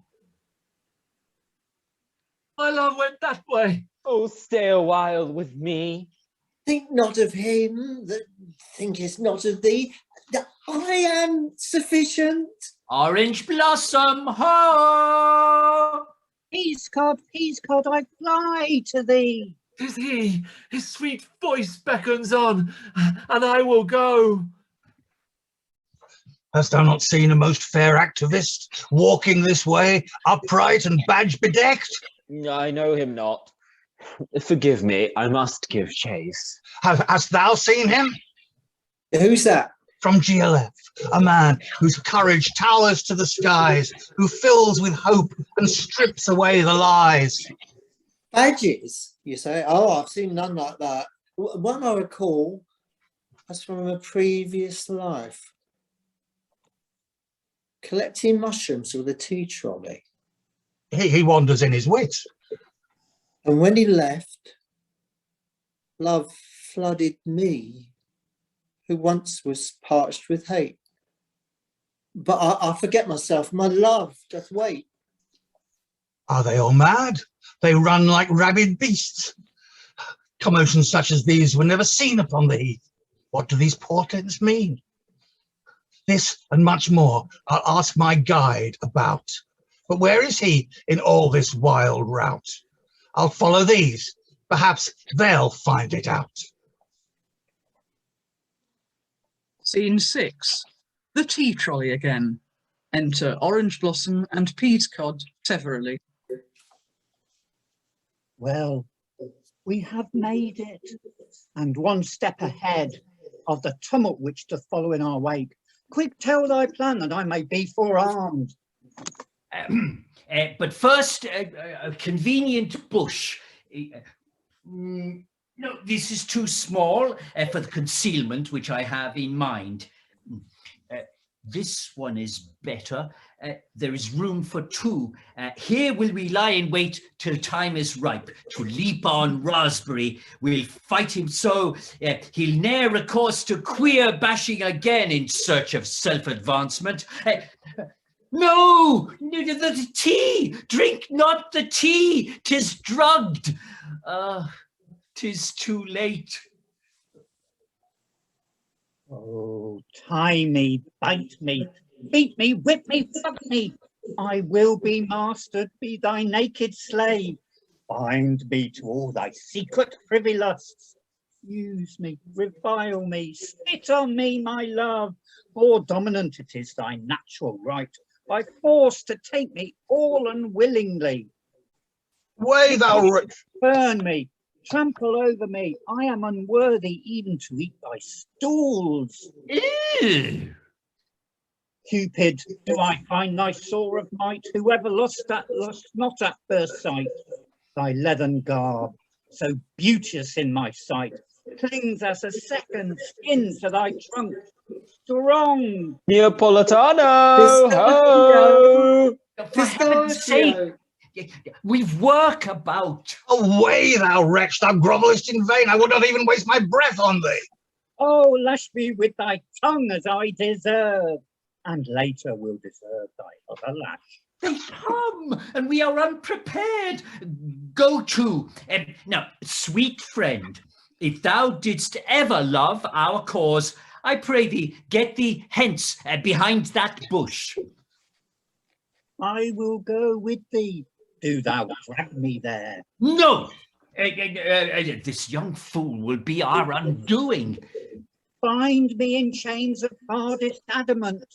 My love went that way. Oh, stay a while with me. Think not of him that thinkest not of thee, that I am sufficient. Orangeblossom, ho! Peascod, Peascod, I fly to thee. 'Tis he, his sweet voice beckons on, and I will go. Hast thou not seen a most fair activist walking this way, upright and badge bedecked? I know him not. Forgive me, I must give chase. Hast thou seen him? Who's that? From GLF, a man whose courage towers to the skies, who fills with hope and strips away the lies. Badges, you say? Oh, I've seen none like that. One I recall was from a previous life. Collecting mushrooms with a tea trolley. He wanders in his wit. And when he left, love flooded me, who once was parched with hate. But I forget myself, my love doth wait. Are they all mad? They run like rabid beasts. Commotions such as these were never seen upon the heath. What do these portents mean? This and much more I'll ask my guide about. But where is he in all this wild rout? I'll follow these. Perhaps they'll find it out. Scene 6. The tea trolley again. Enter Orangeblossom and Peascod severally. Well, we have made it, and one step ahead of the tumult which doth follow in our wake. Quick, tell thy plan that I may be forearmed. But first, a convenient bush. No, this is too small for the concealment which I have in mind. This one is better. There is room for two. Here will we lie in wait till time is ripe to leap on Raspberry. We'll fight him so he'll ne'er recourse to queer bashing again in search of self-advancement. No, the tea, drink not the tea, 'tis drugged. 'Tis too late. Oh, tie me, bite me, beat me, whip me, fuck me. I will be mastered, be thy naked slave. Bind me to all thy secret privy lusts. Use me, revile me, spit on me, my love. For dominant it is thy natural right, by force to take me all unwillingly. Way thou rich! Burn me, trample over me. I am unworthy even to eat thy stools. Ew. Cupid, do I find thy sore of might? Whoever lost not at first sight. Thy leathern garb, so beauteous in my sight, clings as a second skin to thy trunk. Strong. Neapolitano! Ho! For heaven's sake, we work about. Away, thou wretch, thou grovellest in vain. I would not even waste my breath on thee. Oh, lash me with thy tongue as I deserve, and later will deserve thy other lash. They come, and we are unprepared. Go to. Now, sweet friend, if thou didst ever love our cause, I pray thee, get thee hence behind that bush. I will go with thee. Do thou drag me there. No! This young fool will be our undoing. Bind me in chains of hardest adamant.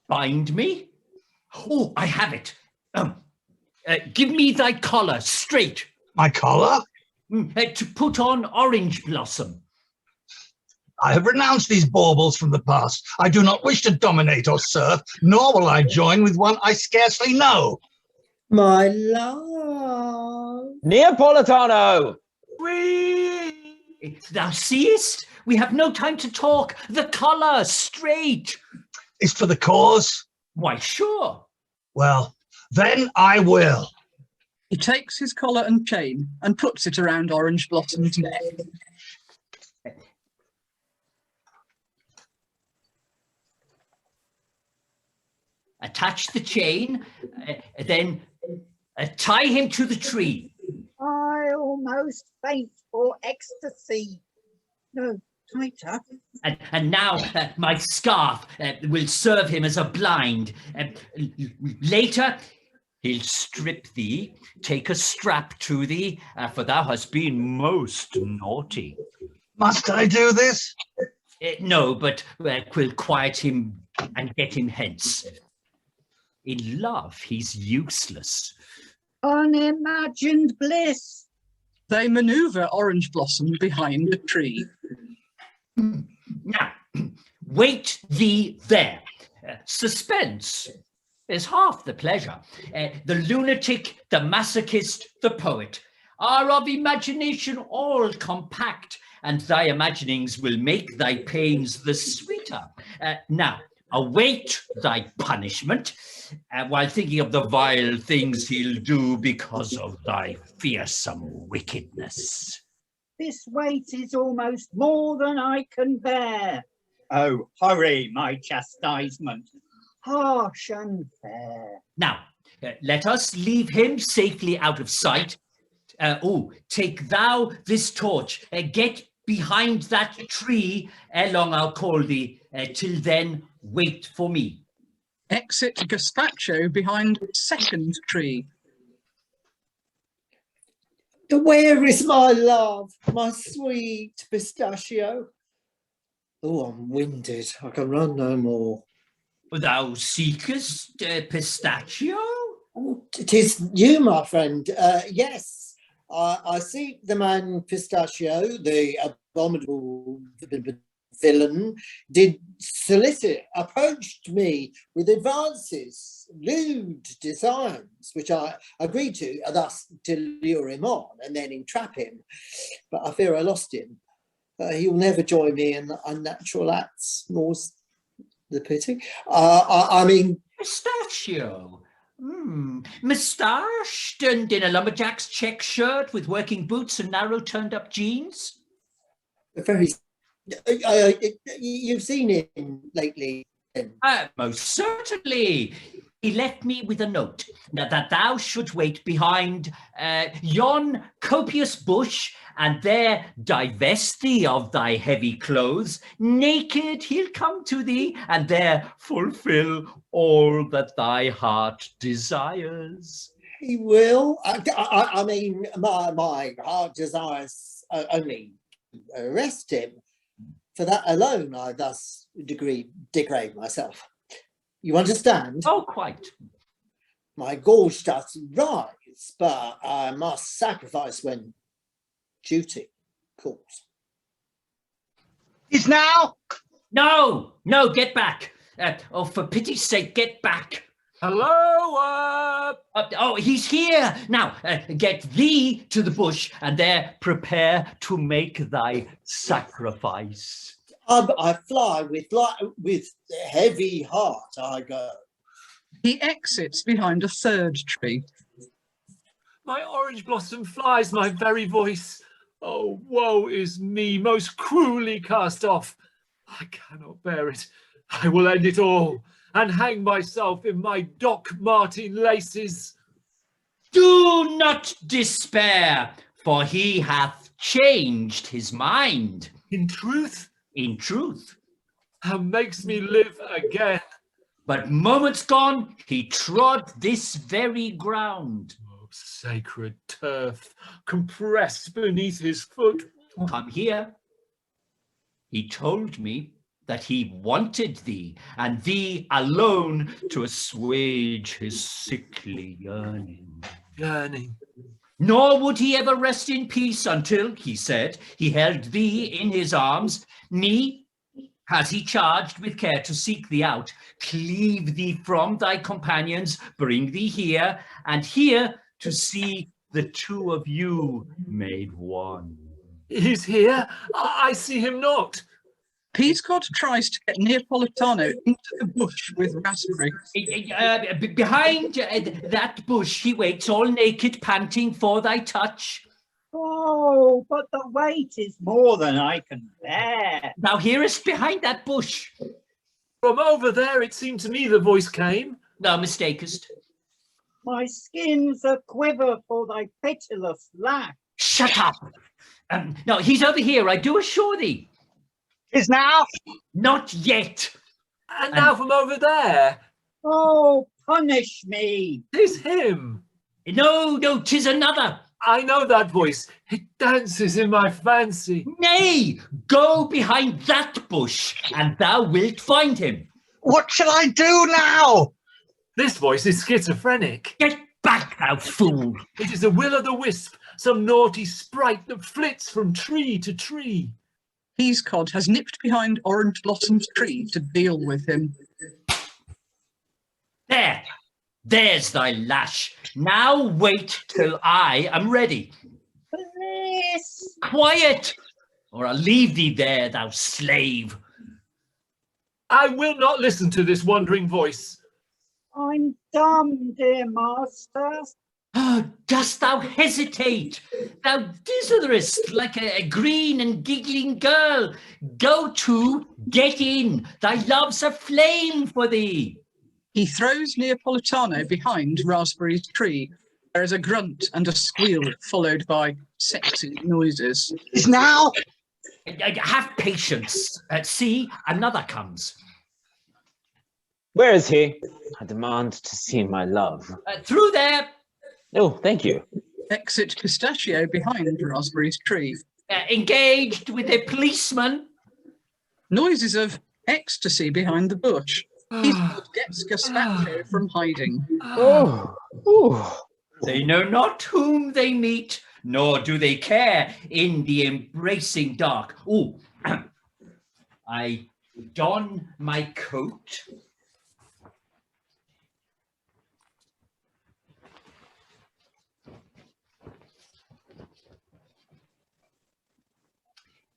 Bind me? Oh, I have it. Give me thy collar straight. My collar? To put on Orangeblossom. I have renounced these baubles from the past. I do not wish to dominate or serve, nor will I join with one I scarcely know. My love. Neapolitano! Thou seest, we have no time to talk. The collar, straight. Is for the cause? Why, sure. Well, then I will. He takes his collar and chain and puts it around Orangeblossom's neck. Attach the chain, then tie him to the tree. I almost faint for ecstasy. No, tighter. And now my scarf will serve him as a blind. Later, he'll strip thee, take a strap to thee, for thou hast been most naughty. Must I do this? No, but we'll quiet him and get him hence. In love, he's useless. Unimagined bliss. They manoeuvre Orangeblossom behind a tree. Now, wait thee there. Suspense is half the pleasure. The lunatic, the masochist, the poet are of imagination all compact, and thy imaginings will make thy pains the sweeter. Now, await thy punishment, while thinking of the vile things he'll do because of thy fearsome wickedness. This weight is almost more than I can bear. Oh, hurry, my chastisement, harsh and fair. Now, let us leave him safely out of sight. Take thou this torch, get behind that tree, ere long I'll call thee, till then wait for me. Exit Gazpacho behind a second tree. Where is my love, my sweet pistachio? Oh, I'm winded. I can run no more. Thou seekest pistachio? Oh, 'tis you, my friend. Yes, I seek the man Pistachio, the abominable villain, did solicit, approached me with advances, lewd designs, which I agreed to, thus to lure him on and then entrap him. But I fear I lost him. He'll never join me in unnatural acts, more's the pity. I mean... Pistachio? Moustached and in a lumberjack's check shirt with working boots and narrow turned-up jeans? Very... you've seen him lately? Most certainly. He left me with a note that thou should wait behind yon copious bush, and there divest thee of thy heavy clothes. Naked he'll come to thee, and there fulfill all that thy heart desires. He will. I mean, my heart desires only arrest him. For that alone, I thus degrade myself. You understand? Oh, quite. My gorge does rise, but I must sacrifice when duty calls. Is now? No, get back. For pity's sake, get back. Hello, he's here. Now, get thee to the bush, and there prepare to make thy sacrifice. I fly with heavy heart. I go. He exits behind a third tree. my orange blossom flies my very voice. Oh, woe is me, most cruelly cast off. I cannot bear it. I will end it all and hang myself in my Doc Martin laces. Do not despair, for he hath changed his mind. In truth? In truth. And makes me live again. But moments gone, he trod this very ground. Oh, sacred turf, compressed beneath his foot. Come here. He told me that he wanted thee, and thee alone, to assuage his sickly yearning. Yearning. Nor would he ever rest in peace until, he said, he held thee in his arms. Me has he charged with care to seek thee out, cleave thee from thy companions, bring thee here, and here to see the two of you made one. He's here. I see him not. Peascod tries to get Neapolitano into the bush with Raspberry. Behind that bush he waits, all naked, panting for thy touch. Oh, but the weight is more than I can bear. Thou hearest behind that bush. From over there, it seemed to me the voice came. Thou mistakest. My skin's a quiver for thy pitiless lash. Shut up. No, he's over here, I do assure thee. Is now? Not yet. And now from over there. Oh, punish me. 'Tis him. No, 'tis another. I know that voice. It dances in my fancy. Nay, go behind that bush and thou wilt find him. What shall I do now? This voice is schizophrenic. Get back, thou fool. It is a will-o'-the-wisp, some naughty sprite that flits from tree to tree. Peascod has nipped behind Orangeblossom's tree to deal with him. There's thy lash. Now wait till I am ready. Bliss. Quiet, or I'll leave thee there, thou slave. I will not listen to this wandering voice. I'm dumb, dear master. Oh, dost thou hesitate? Thou ditherest like a green and giggling girl. Go to, get in. Thy love's aflame for thee. He throws Neapolitano behind Raspberry's tree. There is a grunt and a squeal, followed by sexy noises. Is now? Have patience. See, another comes. Where is he? I demand to see my love. Through there. Oh, thank you. Exit Pistachio behind Raspberry's tree. Engaged with a policeman. Noises of ecstasy behind the bush. Peascod gets Gazpacho from hiding. They know not whom they meet, nor do they care in the embracing dark. Oh, I don my coat.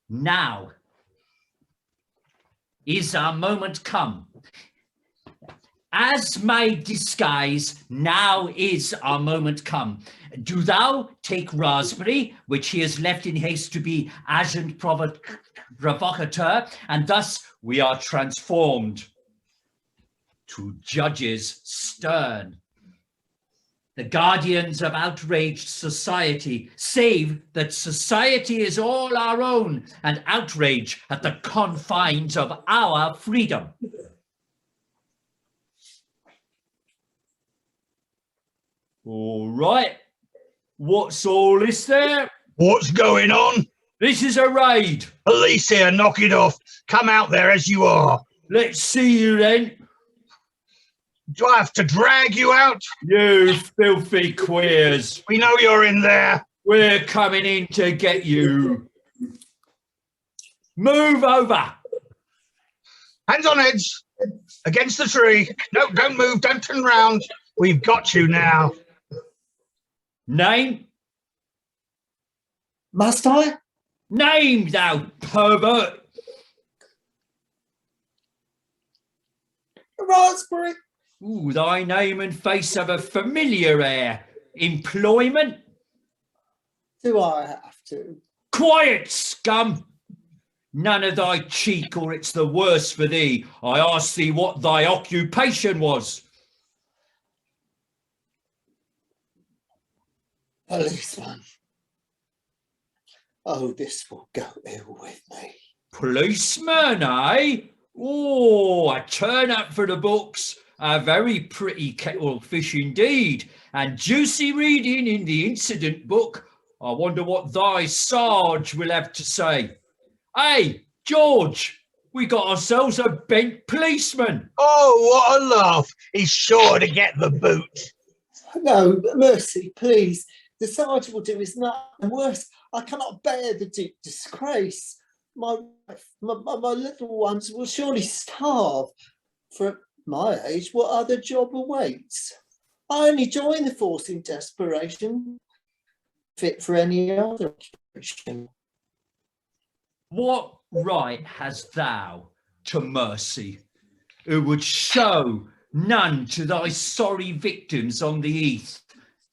Now is our moment come. As my disguise, now is our moment come. Do thou take Raspberry, which he has left in haste to be agent provocateur, and thus we are transformed to judges stern, the guardians of outraged society, save that society is all our own and outrage at the confines of our freedom. All right, what's all this there? What's going on? This is a raid. Police here, knock it off. Come out there as you are. Let's see you then. Do I have to drag you out? You filthy queers. We know you're in there. We're coming in to get you. Move over. Hands on heads. Against the tree. No, don't move. Don't turn round. We've got you now. Name? Must I? Name, thou pervert. Raspberry. Ooh, thy name and face have a familiar air. Employment? Do I have to? Quiet, scum. None of thy cheek, or it's the worse for thee. I asked thee what thy occupation was. Policeman. Oh, this will go ill with me. Policeman, eh? Oh, a turn up for the books. A very pretty kettle of fish indeed, and juicy reading in the incident book. I wonder what thy Sarge will have to say. Hey, George, we got ourselves a bent policeman. Oh, what a laugh. He's sure to get the boot. No, mercy, please. The sergeant will do his nothing worse. I cannot bear the deep disgrace. My little ones will surely starve. For at my age, what other job awaits? I only join the force in desperation, fit for any other occupation. What right hast thou to mercy, who would show none to thy sorry victims on the heath?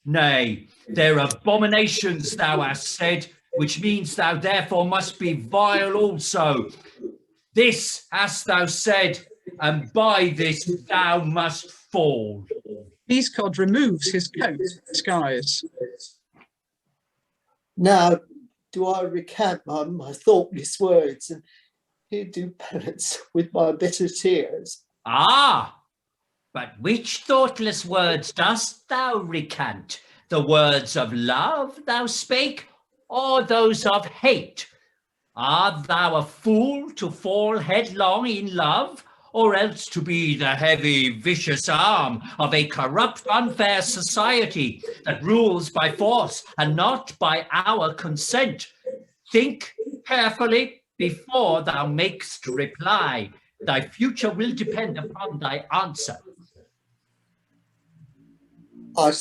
Nay, their abominations thou hast said, which means thou therefore must be vile also. This hast thou said, and by this thou must fall. Peascod removes his coat disguise. Now do I recant my thoughtless words, and here do penance with my bitter tears. Ah, but which thoughtless words dost thou recant? The words of love thou spake, or those of hate? Art thou a fool to fall headlong in love, or else to be the heavy, vicious arm of a corrupt, unfair society that rules by force and not by our consent? Think carefully before thou makest reply. Thy future will depend upon thy answer. I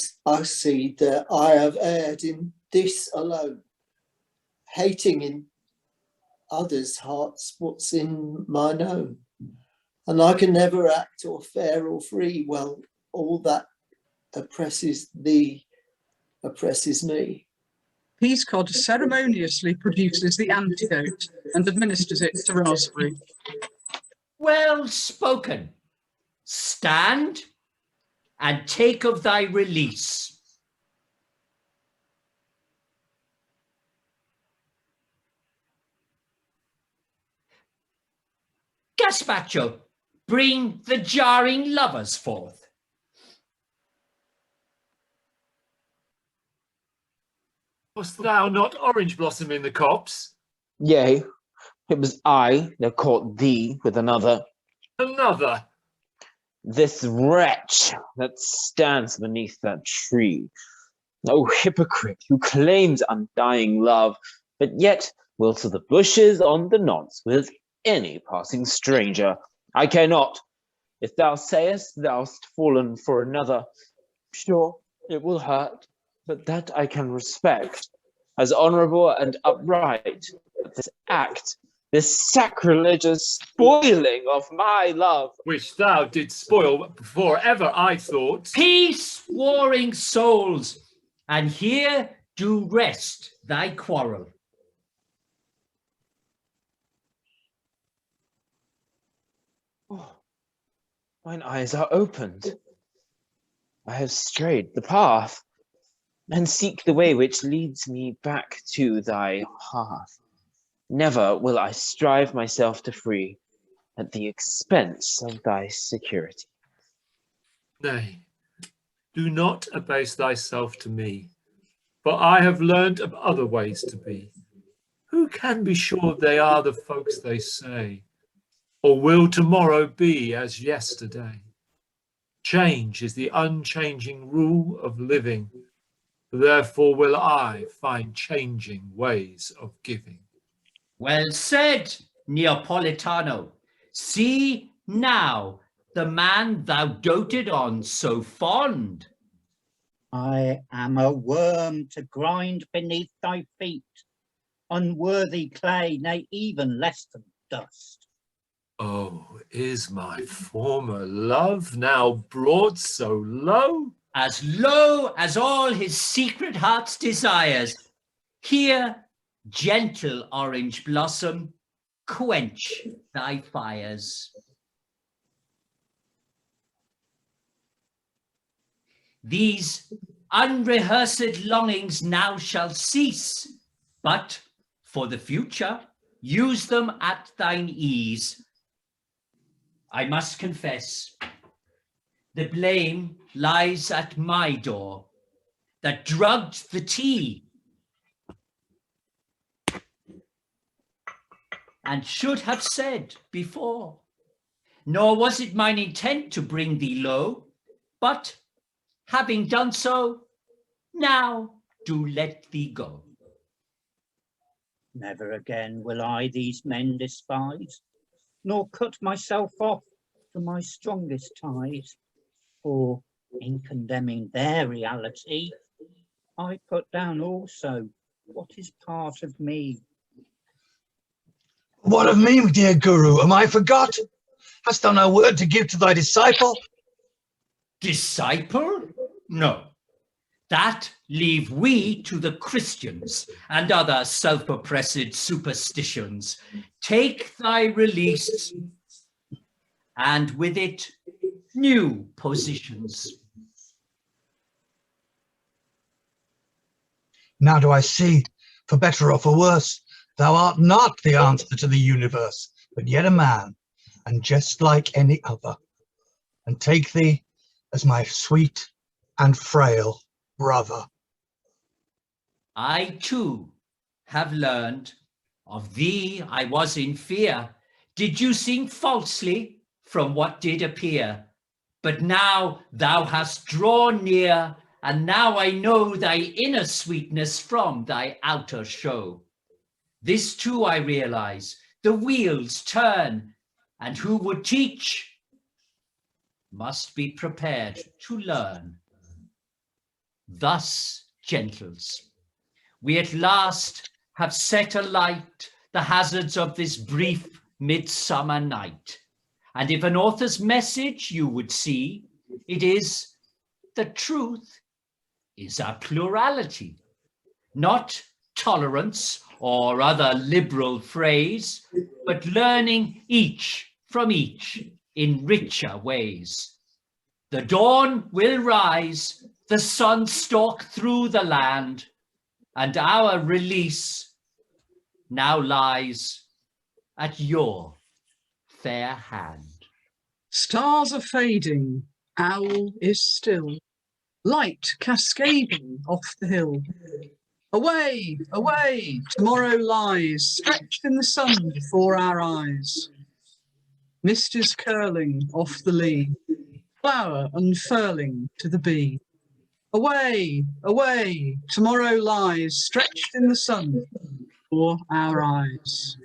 see that I have erred in this alone, hating in others' hearts what's in mine own. And I can never act or fair or free. Well, all that oppresses thee oppresses me. Peascod ceremoniously produces the antidote and administers it to Raspberry. Well spoken. Stand and take of thy release. Gaspacho, bring the jarring lovers forth. Wast thou not Orangeblossom in the copse? Yea, it was I that caught thee with another. Another? This wretch that stands beneath that tree. O hypocrite who claims undying love, but yet will to the bushes on the knots with any passing stranger. I care not. If thou sayest thou'st fallen for another, sure, it will hurt, but that I can respect as honourable and upright. But this act, this sacrilegious spoiling of my love, Which thou didst spoil before ever I thought. Peace, warring souls, and here do rest thy quarrel. oh, mine eyes are opened. I have strayed the path, and seek the way which leads me back to thy hearth. Never will I strive myself to free at the expense of thy security. Nay, do not abase thyself to me, for I have learned of other ways to be. Who can be sure they are the folks they say, or will tomorrow be as yesterday? Change is the unchanging rule of living, therefore will I find changing ways of giving. Well said, Neapolitano. See now the man thou doted on so fond. I am a worm to grind beneath thy feet, unworthy clay, nay, even less than dust. Oh, is my former love now brought so low? As low as all his secret heart's desires. Here, gentle Orangeblossom, quench thy fires. These unrehearsed longings now shall cease, but for the future, use them at thine ease. I must confess, the blame lies at my door, that drugged the tea, and should have said before. Nor was it mine intent to bring thee low, but having done so, now do let thee go. Never again will I these men despise, nor cut myself off from my strongest ties, for in condemning their reality, I put down also what is part of me. What of me, dear Guru? Am I forgot? Hast thou no word to give to thy disciple? Disciple? No. That leave we to the Christians and other self-oppressed superstitions. Take thy release, and with it, new positions. Now do I see, for better or for worse, thou art not the answer to the universe, but yet a man, and just like any other. And take thee as my sweet and frail brother. I too have learned, of thee I was in fear. Did you sing falsely from what did appear? But now thou hast drawn near, and now I know thy inner sweetness from thy outer show. This too I realize, the wheels turn, and who would teach must be prepared to learn. Thus, gentles, we at last have set alight the hazards of this brief midsummer night. And if an author's message you would see, it is the truth is a plurality, not tolerance or other liberal phrase, but learning each from each in richer ways. The dawn will rise, the sun stalk through the land, and our release now lies at your fair hand. Stars are fading, owl is still, light cascading off the hill. Away, away, tomorrow lies, stretched in the sun before our eyes. Mist is curling off the lea, flower unfurling to the bee. Away, away, tomorrow lies, stretched in the sun before our eyes.